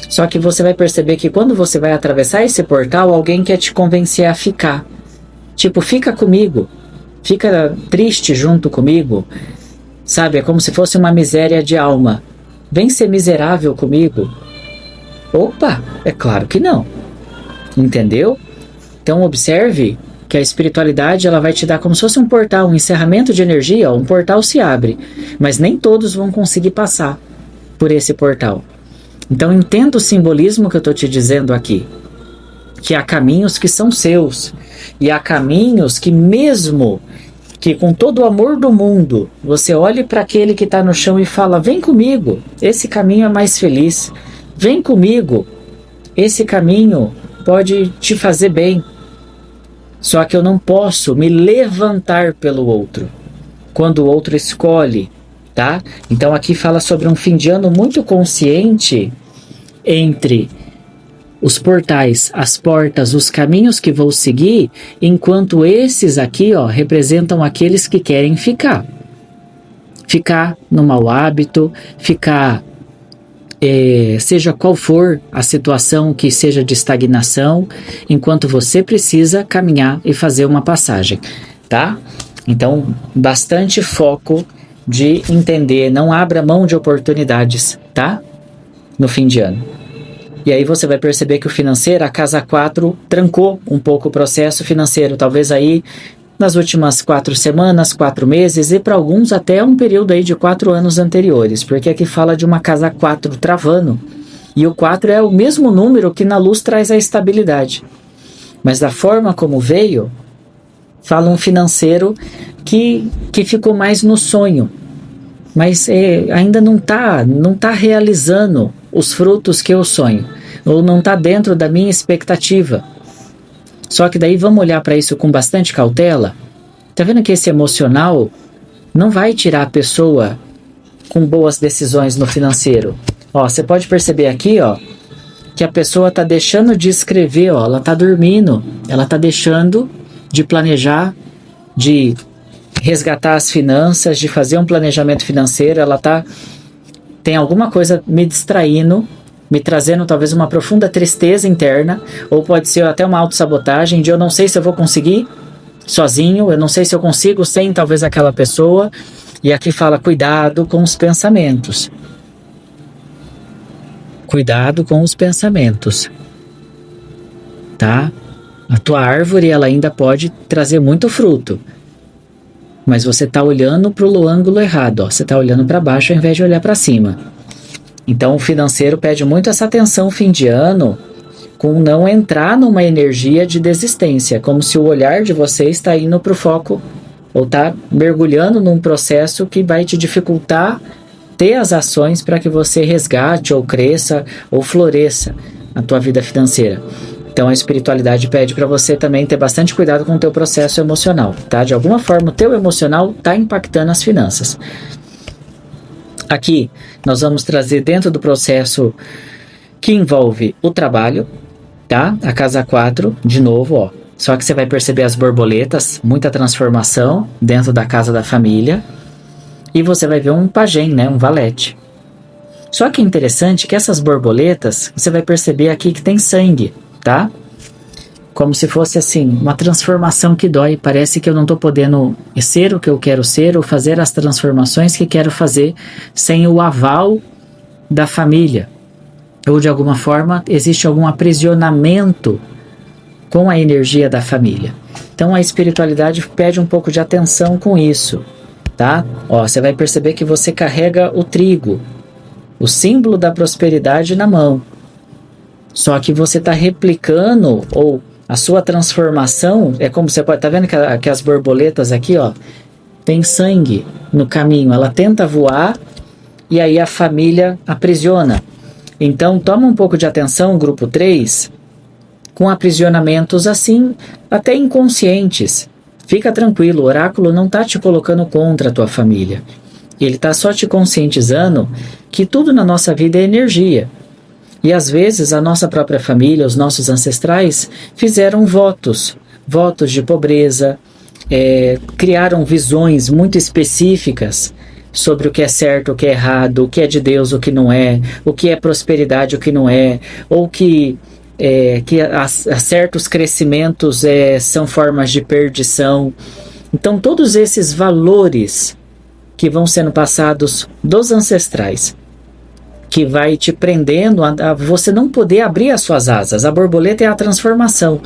Só que você vai perceber que quando você vai atravessar esse portal, alguém quer te convencer a ficar. Tipo, fica comigo, fica triste junto comigo, sabe? É como se fosse uma miséria de alma. Vem ser miserável comigo. Opa, é claro que não. Entendeu? Então observe que a espiritualidade ela vai te dar como se fosse um portal, um encerramento de energia, um portal se abre, mas nem todos vão conseguir passar por esse portal. Então entenda o simbolismo que eu estou te dizendo aqui, que há caminhos que são seus, e há caminhos que mesmo que com todo o amor do mundo, você olhe para aquele que está no chão e fala, vem comigo, esse caminho é mais feliz, vem comigo, esse caminho pode te fazer bem. Só que eu não posso me levantar pelo outro, quando o outro escolhe, tá? Então aqui fala sobre um fim de ano muito consciente entre os portais, as portas, os caminhos que vou seguir, enquanto esses aqui, ó, representam aqueles que querem ficar. Ficar no mau hábito, ficar... seja qual for a situação que seja de estagnação, enquanto você precisa caminhar e fazer uma passagem, tá? Então, bastante foco de entender, não abra mão de oportunidades, tá? No fim de ano. E aí você vai perceber que o financeiro, a casa 4, trancou um pouco o processo financeiro, talvez aí nas últimas 4 semanas, 4 meses e para alguns até um período aí de 4 anos anteriores, porque aqui fala de uma casa 4 travando, e o 4 é o mesmo número que na luz traz a estabilidade, mas da forma como veio, fala um financeiro que ficou mais no sonho, mas ainda não tá realizando os frutos que eu sonho, ou não está dentro da minha expectativa. Só que daí vamos olhar para isso com bastante cautela. Tá vendo que esse emocional não vai tirar a pessoa com boas decisões no financeiro. Ó, você pode perceber aqui, ó, que a pessoa tá deixando de escrever, ó, ela tá dormindo, ela tá deixando de planejar, de resgatar as finanças, de fazer um planejamento financeiro, ela tem alguma coisa me distraindo, me trazendo talvez uma profunda tristeza interna, ou pode ser até uma autossabotagem de eu não sei se eu vou conseguir sozinho, eu não sei se eu consigo sem talvez aquela pessoa. E aqui fala cuidado com os pensamentos. Cuidado com os pensamentos, tá? A tua árvore ela ainda pode trazer muito fruto, mas você está olhando para o ângulo errado, ó. Você está olhando para baixo ao invés de olhar para cima. Então o financeiro pede muito essa atenção fim de ano, com não entrar numa energia de desistência, como se o olhar de você está indo para o foco, ou está mergulhando num processo que vai te dificultar ter as ações para que você resgate, ou cresça, ou floresça a tua vida financeira. Então a espiritualidade pede para você também ter bastante cuidado com o teu processo emocional, tá? De alguma forma o teu emocional está impactando as finanças. Aqui nós vamos trazer dentro do processo que envolve o trabalho, tá? A casa 4, de novo, ó. Só que você vai perceber as borboletas, muita transformação dentro da casa da família. E você vai ver um pajem, né? Um valete. Só que é interessante que essas borboletas, você vai perceber aqui que tem sangue, tá? Como se fosse assim, uma transformação que dói. Parece que eu não estou podendo ser o que eu quero ser ou fazer as transformações que quero fazer sem o aval da família. Ou de alguma forma existe algum aprisionamento com a energia da família. Então a espiritualidade pede um pouco de atenção com isso, tá? Ó, você vai perceber que você carrega o trigo, o símbolo da prosperidade na mão. Só que você está replicando, ou a sua transformação, é como você pode... Tá vendo que as borboletas aqui, ó, tem sangue no caminho. Ela tenta voar e aí a família aprisiona. Então toma um pouco de atenção, grupo 3, com aprisionamentos assim, até inconscientes. Fica tranquilo, o oráculo não está te colocando contra a tua família. Ele está só te conscientizando que tudo na nossa vida é energia. E às vezes a nossa própria família, os nossos ancestrais, fizeram votos de pobreza, criaram visões muito específicas sobre o que é certo, o que é errado, o que é de Deus, o que não é, o que é prosperidade, o que não é, ou que que certos crescimentos são formas de perdição. Então todos esses valores que vão sendo passados dos ancestrais, que vai te prendendo a você não poder abrir as suas asas. A borboleta é a transformação,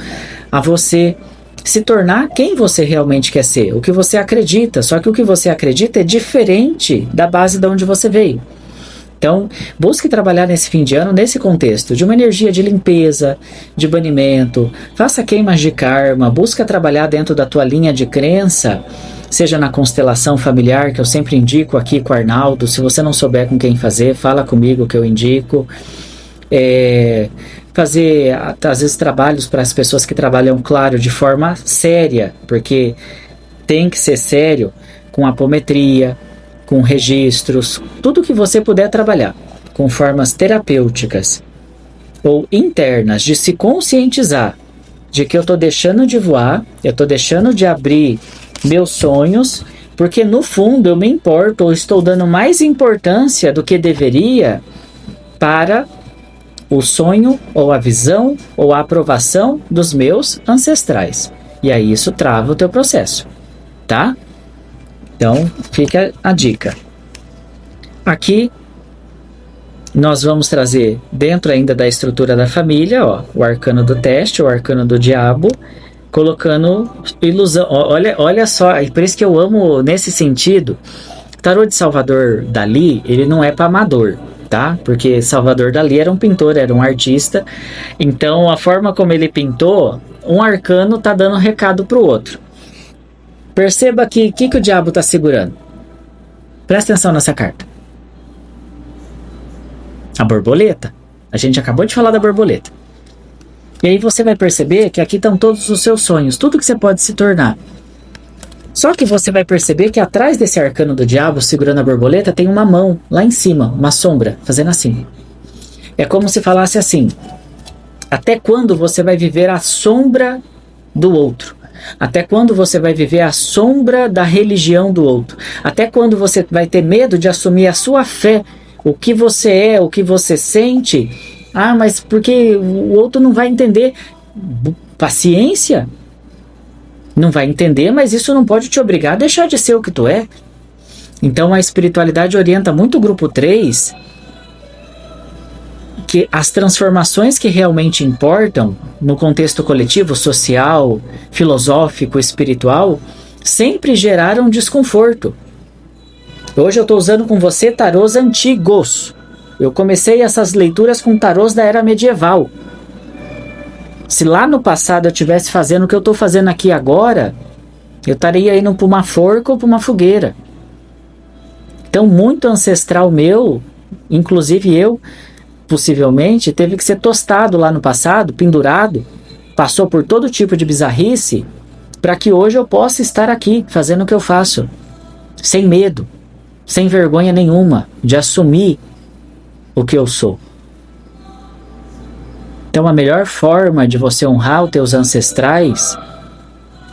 a você se tornar quem você realmente quer ser, o que você acredita. Só que o que você acredita é diferente da base de onde você veio. Então, busque trabalhar nesse fim de ano, nesse contexto, de uma energia de limpeza, de banimento, faça queimas de karma, busca trabalhar dentro da tua linha de crença, seja na constelação familiar, que eu sempre indico aqui com o Arnaldo. Se você não souber com quem fazer, fala comigo que eu indico. Fazer, às vezes, trabalhos para as pessoas que trabalham, claro, de forma séria, porque tem que ser sério, com apometria, com registros, tudo que você puder trabalhar, com formas terapêuticas ou internas, de se conscientizar de que eu estou deixando de voar, eu estou deixando de abrir meus sonhos, porque no fundo eu me importo ou estou dando mais importância do que deveria para o sonho ou a visão ou a aprovação dos meus ancestrais. E aí isso trava o teu processo, tá? Então fica a dica. Aqui nós vamos trazer, dentro ainda da estrutura da família, o arcano do teste, o arcano do diabo, colocando ilusão. Olha só, é por isso que eu amo nesse sentido. Tarô de Salvador Dalí, ele não é para amador, tá? Porque Salvador Dalí era um pintor, era um artista. Então a forma como ele pintou, um arcano tá dando recado pro outro. Perceba que o que o diabo está segurando. Presta atenção nessa carta. A borboleta. A gente acabou de falar da borboleta. E aí você vai perceber que aqui estão todos os seus sonhos, tudo que você pode se tornar. Só que você vai perceber que atrás desse arcano do diabo, segurando a borboleta, tem uma mão lá em cima, uma sombra, fazendo assim. É como se falasse assim: até quando você vai viver a sombra do outro? Até quando você vai viver a sombra da religião do outro? Até quando você vai ter medo de assumir a sua fé, o que você é, o que você sente? Ah, mas porque o outro não vai entender. Paciência. Não vai entender, mas isso não pode te obrigar a deixar de ser o que tu é. Então a espiritualidade orienta muito o grupo 3, que as transformações que realmente importam no contexto coletivo, social, filosófico, espiritual, sempre geraram desconforto. Hoje eu estou usando com você tarôs antigos. Eu comecei essas leituras com tarôs da era medieval. Se lá no passado eu estivesse fazendo o que eu estou fazendo aqui agora, eu estaria indo para uma forca ou para uma fogueira. Então muito ancestral meu, inclusive eu, possivelmente, teve que ser tostado lá no passado, pendurado, passou por todo tipo de bizarrice, para que hoje eu possa estar aqui, fazendo o que eu faço, sem medo, sem vergonha nenhuma, de assumir o que eu sou. Então a melhor forma de você honrar os teus ancestrais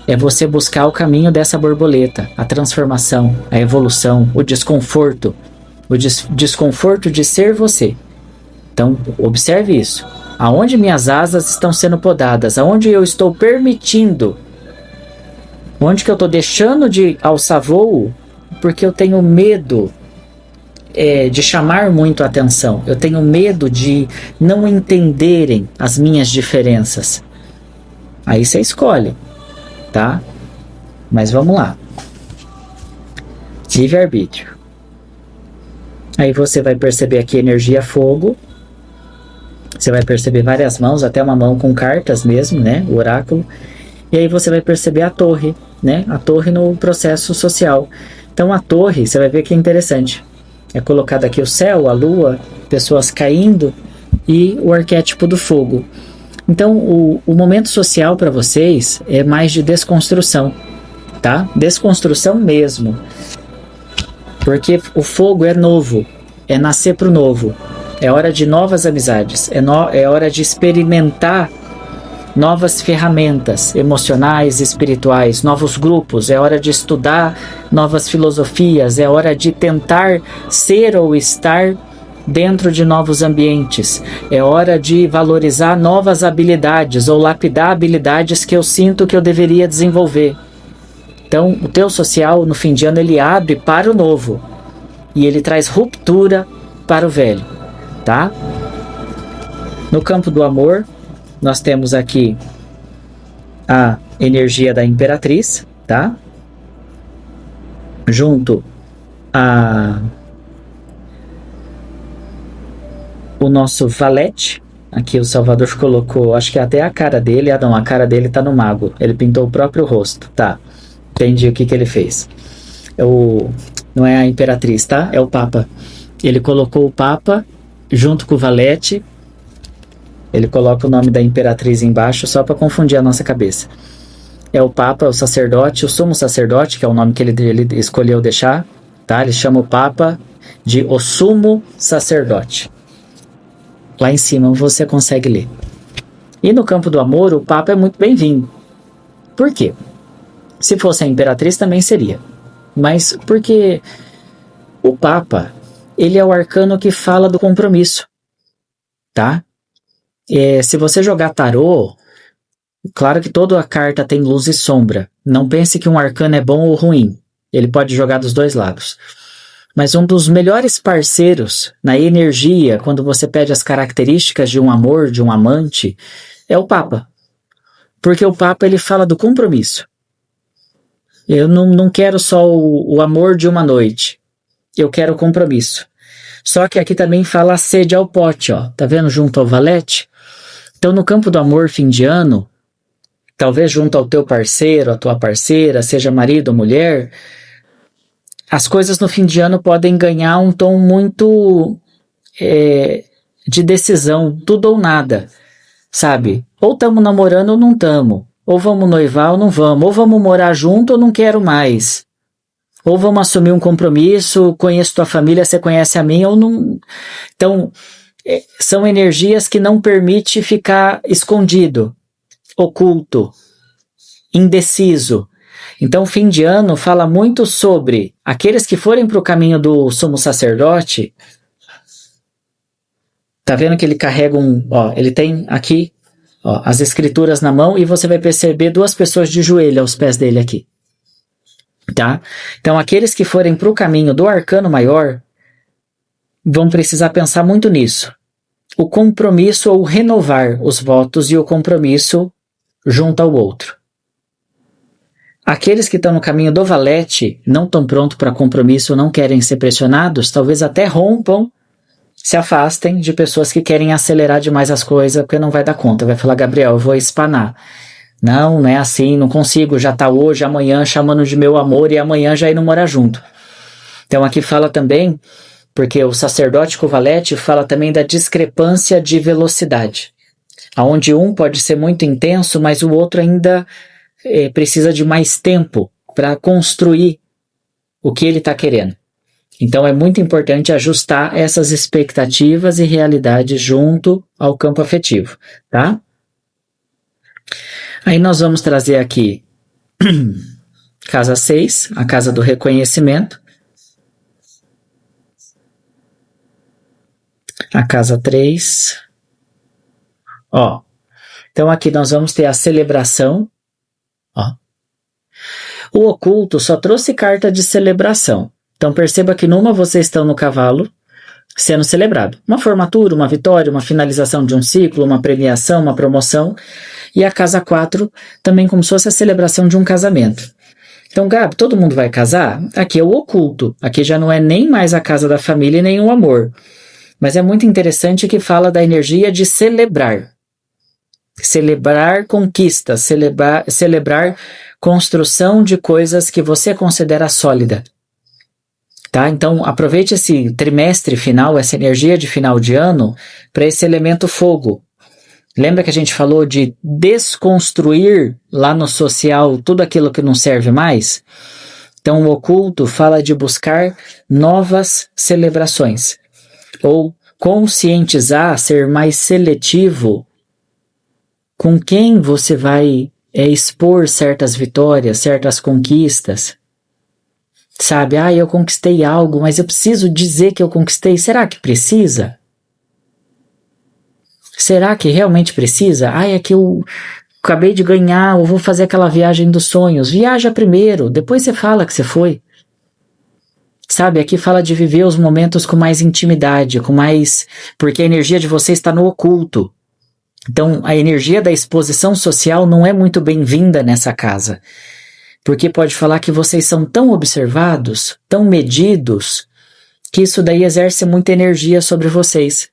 é você buscar o caminho dessa borboleta, a transformação, a evolução, o desconforto, desconforto de ser você. Então, observe isso. Aonde minhas asas estão sendo podadas? Aonde eu estou permitindo? Onde que eu estou deixando de alçar voo? Porque eu tenho medo de chamar muito a atenção. Eu tenho medo de não entenderem as minhas diferenças. Aí você escolhe, tá? Mas vamos lá. Livre-arbítrio. Aí você vai perceber aqui energia fogo. Você vai perceber várias mãos, até uma mão com cartas mesmo, né? O oráculo. E aí você vai perceber a torre, né? A torre no processo social. Então a torre, você vai ver que é interessante. É colocado aqui o céu, a lua, pessoas caindo e o arquétipo do fogo. Então o momento social para vocês é mais de desconstrução, tá? Desconstrução mesmo. Porque o fogo é novo, é nascer para o novo. É hora de novas amizades, é hora de experimentar novas ferramentas emocionais, espirituais, novos grupos, é hora de estudar novas filosofias, é hora de tentar ser ou estar dentro de novos ambientes. É hora de valorizar novas habilidades ou lapidar habilidades que eu sinto que eu deveria desenvolver. Então, o teu social, no fim de ano, ele abre para o novo. E ele traz ruptura para o velho, tá? No campo do amor, nós temos aqui a energia da Imperatriz, tá? Junto a o nosso Valete. Aqui o Salvador colocou, acho que até a cara dele, não, a cara dele tá no mago. Ele pintou o próprio rosto, tá? Entendi o que ele fez. Não é a Imperatriz, tá? É o Papa. Ele colocou o Papa junto com o Valete. Ele coloca o nome da Imperatriz embaixo só para confundir a nossa cabeça. É o Papa, o sacerdote, o sumo sacerdote, que é o nome que ele escolheu deixar, tá? Ele chama o Papa de o sumo sacerdote. Lá em cima você consegue ler. E no campo do amor, o Papa é muito bem-vindo. Por quê? Se fosse a Imperatriz também seria. Mas porque o Papa, ele é o arcano que fala do compromisso, tá? Se você jogar tarô, claro que toda a carta tem luz e sombra. Não pense que um arcano é bom ou ruim. Ele pode jogar dos dois lados. Mas um dos melhores parceiros na energia, quando você pede as características de um amor, de um amante, é o Papa. Porque o Papa, ele fala do compromisso. Eu não quero só o amor de uma noite. Eu quero compromisso. Só que aqui também fala a sede ao pote, ó. Tá vendo junto ao valete? Então, no campo do amor fim de ano, talvez junto ao teu parceiro, à tua parceira, seja marido ou mulher, as coisas no fim de ano podem ganhar um tom muito de decisão, tudo ou nada, sabe? Ou estamos namorando ou não estamos, ou vamos noivar ou não vamos, ou vamos morar junto ou não quero mais, ou vamos assumir um compromisso, conheço tua família, você conhece a minha, ou não. Então, são energias que não permitem ficar escondido, oculto, indeciso. Então, fim de ano fala muito sobre aqueles que forem para o caminho do sumo sacerdote. Tá vendo que ele carrega ele tem aqui, as escrituras na mão e você vai perceber duas pessoas de joelho aos pés dele aqui. Tá? Então, aqueles que forem para o caminho do arcano maior vão precisar pensar muito nisso. O compromisso ou renovar os votos e o compromisso junto ao outro. Aqueles que estão no caminho do valete, não estão prontos para compromisso, não querem ser pressionados, talvez até rompam, se afastem de pessoas que querem acelerar demais as coisas, porque não vai dar conta. Vai falar, Gabriel, eu vou espanar. Não é assim, não consigo, já está hoje, amanhã chamando de meu amor e amanhã já ir não morar junto. Então aqui fala também, porque o sacerdote com o valete fala também da discrepância de velocidade. Onde um pode ser muito intenso, mas o outro ainda precisa de mais tempo para construir o que ele está querendo. Então é muito importante ajustar essas expectativas e realidades junto ao campo afetivo, tá? Aí nós vamos trazer aqui casa 6, a casa do reconhecimento. A casa 3. Então aqui nós vamos ter a celebração. O oculto só trouxe carta de celebração. Então perceba que numa vocês estão no cavalo sendo celebrado. Uma formatura, uma vitória, uma finalização de um ciclo, uma premiação, uma promoção. E a casa 4 também como se fosse a celebração de um casamento. Então, Gabi, todo mundo vai casar? Aqui é o oculto. Aqui já não é nem mais a casa da família e nem o amor. Mas é muito interessante que fala da energia de celebrar. Celebrar conquista, celebrar construção de coisas que você considera sólida. Tá? Então, aproveite esse trimestre final, essa energia de final de ano, para esse elemento fogo. Lembra que a gente falou de desconstruir lá no social tudo aquilo que não serve mais? Então, o oculto fala de buscar novas celebrações. Ou conscientizar, ser mais seletivo com quem você vai expor certas vitórias, certas conquistas. Sabe, eu conquistei algo, mas eu preciso dizer que eu conquistei. Será que precisa? Será que realmente precisa? É que eu acabei de ganhar, eu vou fazer aquela viagem dos sonhos. Viaja primeiro, depois você fala que você foi. Sabe, aqui fala de viver os momentos com mais intimidade, porque a energia de você está no oculto. Então, a energia da exposição social não é muito bem-vinda nessa casa. Porque pode falar que vocês são tão observados, tão medidos, que isso daí exerce muita energia sobre vocês.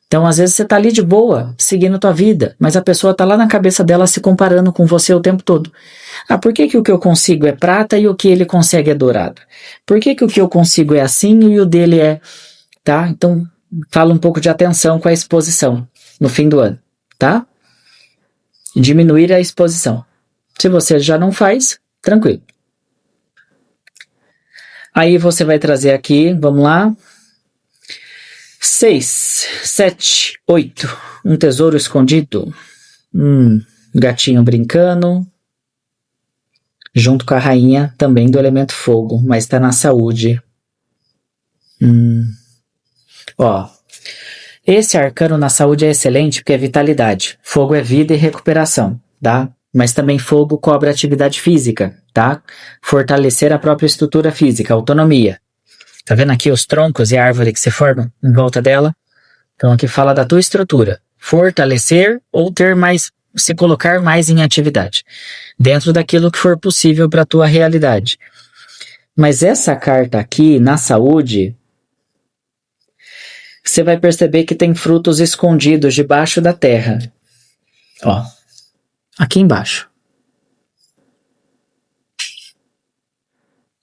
Então, às vezes você tá ali de boa, seguindo tua vida, mas a pessoa tá lá na cabeça dela se comparando com você o tempo todo. Por que o que eu consigo é prata e o que ele consegue é dourado? Por que o que eu consigo é assim e o dele é... Tá? Então, fala um pouco de atenção com a exposição no fim do ano, tá? Diminuir a exposição. Se você já não faz, tranquilo. Aí você vai trazer aqui, vamos lá... 6, 7, 8. Um tesouro escondido. Gatinho brincando. Junto com a rainha também do elemento fogo, mas está na saúde. Esse arcano na saúde é excelente porque é vitalidade. Fogo é vida e recuperação, tá? Mas também fogo cobra atividade física, tá? Fortalecer a própria estrutura física, autonomia. Tá vendo aqui os troncos e a árvore que se formam em volta dela? Então aqui fala da tua estrutura. Fortalecer ou se colocar mais em atividade. Dentro daquilo que for possível para a tua realidade. Mas essa carta aqui, na saúde, você vai perceber que tem frutos escondidos debaixo da terra. Aqui embaixo.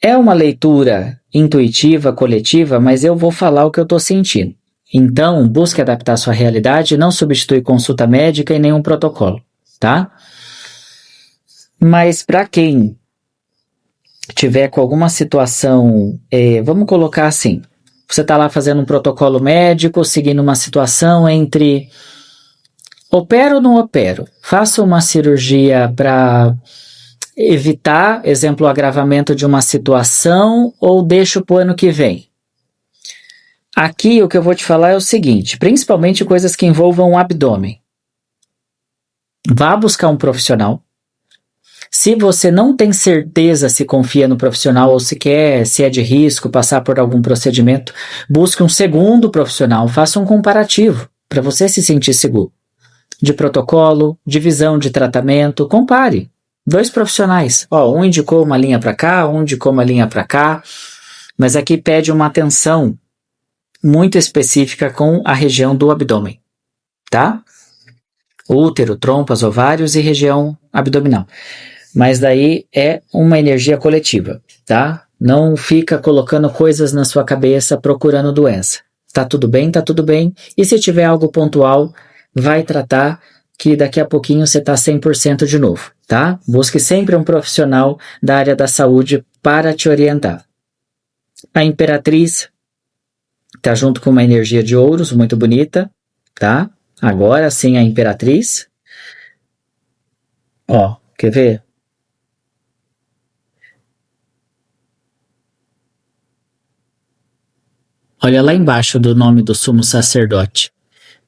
É uma leitura intuitiva, coletiva, mas eu vou falar o que eu estou sentindo. Então, busque adaptar a sua realidade, não substitui consulta médica e nenhum protocolo, tá? Mas para quem tiver com alguma situação, vamos colocar assim, você está lá fazendo um protocolo médico, seguindo uma situação entre opero ou não opero, faço uma cirurgia para... evitar, exemplo, o agravamento de uma situação ou deixo para o ano que vem. Aqui o que eu vou te falar é o seguinte, principalmente coisas que envolvam o abdômen. Vá buscar um profissional. Se você não tem certeza se confia no profissional ou se é de risco passar por algum procedimento, busque um segundo profissional, faça um comparativo para você se sentir seguro. De protocolo, de visão de tratamento, compare. 2 profissionais, um indicou uma linha para cá, um indicou uma linha para cá, mas aqui pede uma atenção muito específica com a região do abdômen, tá? Útero, trompas, ovários e região abdominal. Mas daí é uma energia coletiva, tá? Não fica colocando coisas na sua cabeça procurando doença. Tá tudo bem, tá tudo bem. E se tiver algo pontual, vai tratar que daqui a pouquinho você tá 100% de novo, tá? Busque sempre um profissional da área da saúde para te orientar. A Imperatriz tá junto com uma energia de ouros muito bonita, tá? Agora sim a Imperatriz. Quer ver? Olha lá embaixo do nome do sumo sacerdote.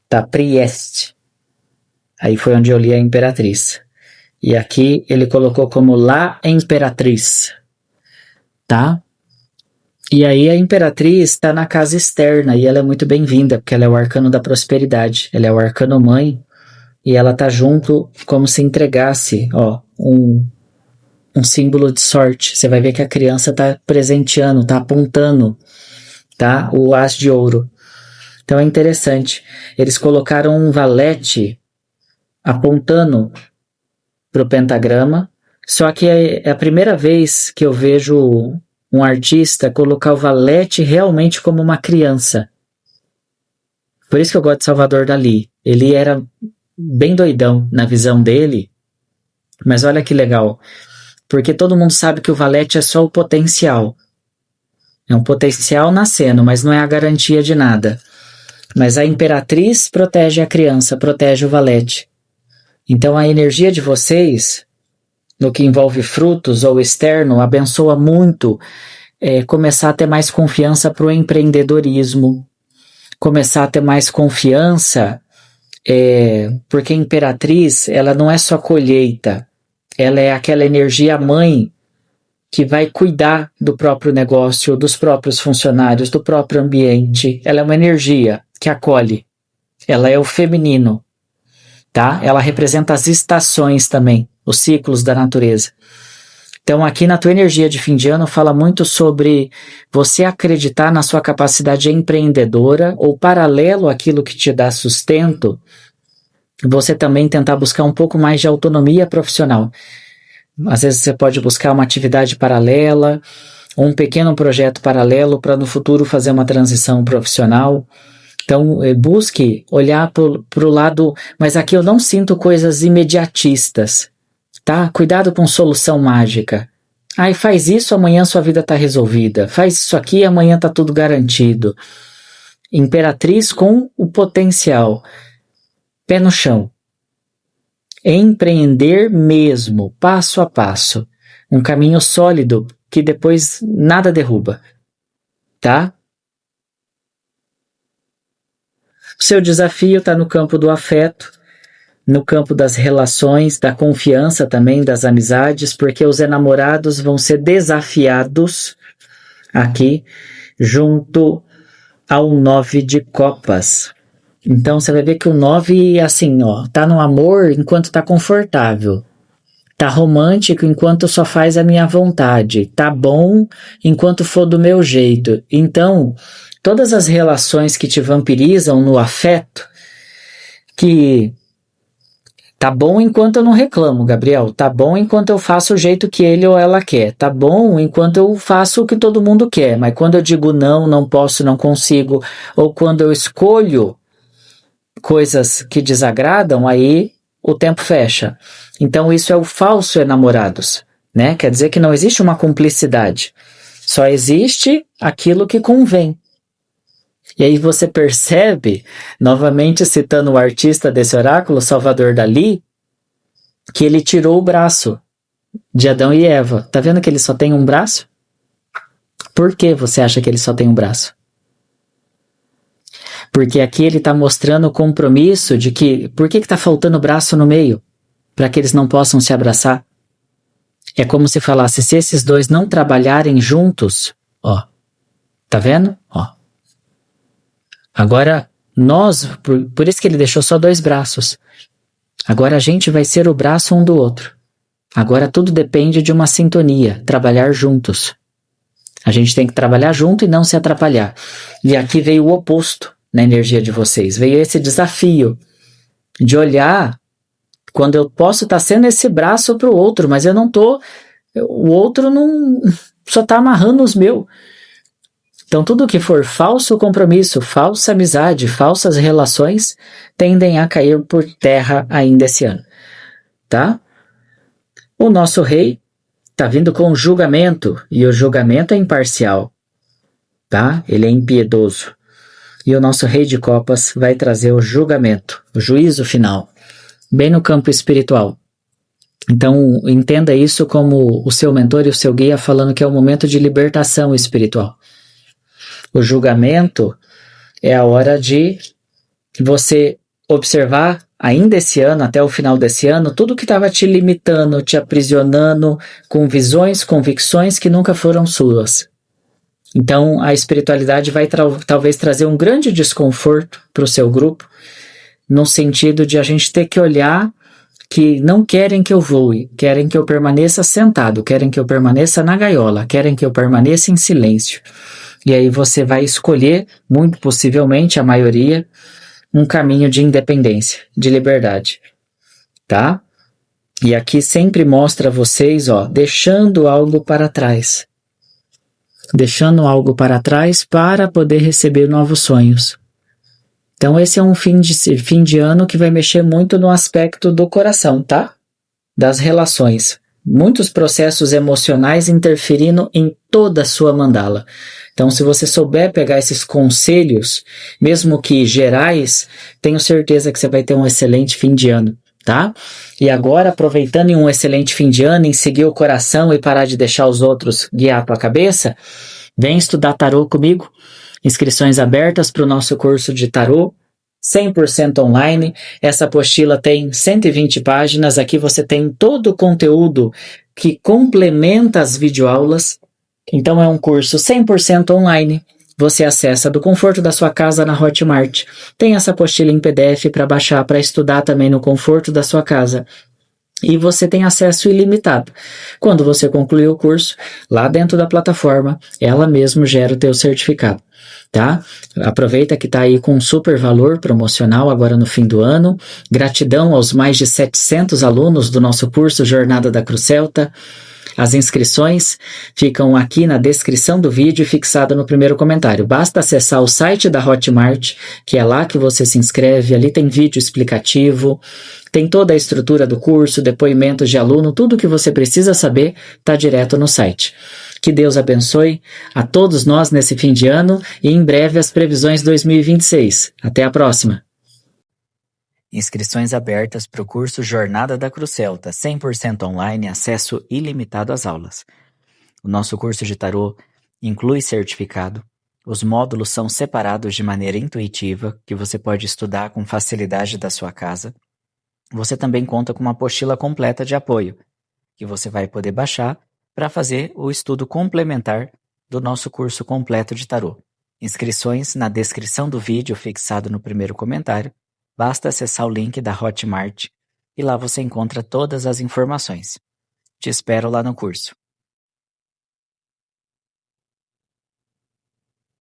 Tá Prieste. Aí foi onde eu li a Imperatriz. E aqui ele colocou como La Imperatriz. Tá? E aí a Imperatriz está na casa externa e ela é muito bem-vinda, porque ela é o arcano da prosperidade. Ela é o arcano mãe e ela tá junto como se entregasse, um símbolo de sorte. Você vai ver que a criança tá presenteando, tá apontando, tá? O as de ouro. Então é interessante. Eles colocaram um valete apontando para o pentagrama, só que é a primeira vez que eu vejo um artista colocar o valete realmente como uma criança. Por isso que eu gosto de Salvador Dalí. Ele era bem doidão na visão dele, mas olha que legal, porque todo mundo sabe que o valete é só o potencial. É um potencial nascendo, mas não é a garantia de nada. Mas a Imperatriz protege a criança, protege o valete. Então a energia de vocês, no que envolve frutos ou externo, abençoa muito começar a ter mais confiança para o empreendedorismo, começar a ter mais confiança, porque a Imperatriz, ela não é só colheita, ela é aquela energia mãe que vai cuidar do próprio negócio, dos próprios funcionários, do próprio ambiente. Ela é uma energia que acolhe. Ela é o feminino, tá? Ela representa as estações também, os ciclos da natureza. Então, aqui na tua energia de fim de ano, fala muito sobre você acreditar na sua capacidade empreendedora ou paralelo àquilo que te dá sustento, você também tentar buscar um pouco mais de autonomia profissional. Às vezes você pode buscar uma atividade paralela, ou um pequeno projeto paralelo para no futuro fazer uma transição profissional. Então, busque olhar para o lado, mas aqui eu não sinto coisas imediatistas, tá? Cuidado com solução mágica. Faz isso, amanhã sua vida está resolvida. Faz isso aqui, amanhã está tudo garantido. Imperatriz com o potencial. Pé no chão. Empreender mesmo, passo a passo. Um caminho sólido que depois nada derruba. Tá? O seu desafio está no campo do afeto, no campo das relações, da confiança também, das amizades, porque os enamorados vão ser desafiados aqui junto ao 9 de copas. Então você vai ver que o 9, assim, tá no amor enquanto tá confortável. Tá romântico enquanto só faz a minha vontade. Tá bom enquanto for do meu jeito. Então, todas as relações que te vampirizam no afeto, que tá bom enquanto eu não reclamo, Gabriel. Tá bom enquanto eu faço o jeito que ele ou ela quer. Tá bom enquanto eu faço o que todo mundo quer. Mas quando eu digo não, não posso, não consigo, ou quando eu escolho coisas que desagradam, aí o tempo fecha. Então isso é o falso enamorados, né? Quer dizer que não existe uma cumplicidade. Só existe aquilo que convém. E aí você percebe, novamente citando o artista desse oráculo, Salvador Dalí, que ele tirou o braço de Adão e Eva. Tá vendo que ele só tem um braço? Por que você acha que ele só tem um braço? Porque aqui ele está mostrando o compromisso de que... Por que está faltando o braço no meio? Para que eles não possam se abraçar. É como se falasse, se esses dois não trabalharem juntos, tá vendo? Agora, nós... Por isso que ele deixou só 2 braços. Agora a gente vai ser o braço um do outro. Agora tudo depende de uma sintonia, trabalhar juntos. A gente tem que trabalhar junto e não se atrapalhar. E aqui veio o oposto na energia de vocês. Veio esse desafio de olhar quando eu posso estar sendo esse braço para o outro, mas eu não tô... O outro não... Só está amarrando os meus. Então tudo que for falso compromisso, falsa amizade, falsas relações, tendem a cair por terra ainda esse ano. Tá? O nosso rei está vindo com julgamento, e o julgamento é imparcial. Tá? Ele é impiedoso. E o nosso rei de copas vai trazer o julgamento, o juízo final, bem no campo espiritual. Então, entenda isso como o seu mentor e o seu guia falando que é um momento de libertação espiritual. O julgamento é a hora de você observar, ainda esse ano, até o final desse ano, tudo que estava te limitando, te aprisionando, com visões, convicções que nunca foram suas. Então, a espiritualidade vai talvez trazer um grande desconforto para o seu grupo, no sentido de a gente ter que olhar que não querem que eu voe, querem que eu permaneça sentado, querem que eu permaneça na gaiola, querem que eu permaneça em silêncio. E aí você vai escolher, muito possivelmente, a maioria, um caminho de independência, de liberdade. Tá? E aqui sempre mostra vocês, deixando algo para trás. Deixando algo para trás para poder receber novos sonhos. Então esse é um fim de ano que vai mexer muito no aspecto do coração, tá? Das relações. Muitos processos emocionais interferindo em toda a sua mandala. Então se você souber pegar esses conselhos, mesmo que gerais, tenho certeza que você vai ter um excelente fim de ano. tá? E agora, aproveitando em um excelente fim de ano, em seguir o coração e parar de deixar os outros guiar a tua cabeça, vem estudar tarô comigo. Inscrições abertas para o nosso curso de tarô, 100% online. Essa apostila tem 120 páginas. Aqui você tem todo o conteúdo que complementa as videoaulas. Então é um curso 100% online. Você acessa do conforto da sua casa na Hotmart. Tem essa apostila em PDF para baixar, para estudar também no conforto da sua casa. E você tem acesso ilimitado. Quando você concluir o curso, lá dentro da plataforma, ela mesmo gera o teu certificado, tá? Aproveita que está aí com um super valor promocional agora no fim do ano. Gratidão aos mais de 700 alunos do nosso curso Jornada da Cruz Celta. As inscrições ficam aqui na descrição do vídeo e fixada no primeiro comentário. Basta acessar o site da Hotmart, que é lá que você se inscreve. Ali tem vídeo explicativo, tem toda a estrutura do curso, depoimentos de aluno, tudo o que você precisa saber está direto no site. Que Deus abençoe a todos nós nesse fim de ano e em breve as previsões 2026. Até a próxima! Inscrições abertas para o curso Jornada da Cruz Celta, 100% online, acesso ilimitado às aulas. O nosso curso de tarô inclui certificado. Os módulos são separados de maneira intuitiva, que você pode estudar com facilidade da sua casa. Você também conta com uma apostila completa de apoio, que você vai poder baixar para fazer o estudo complementar do nosso curso completo de tarô. Inscrições na descrição do vídeo fixado no primeiro comentário. Basta acessar o link da Hotmart e lá você encontra todas as informações. Te espero lá no curso.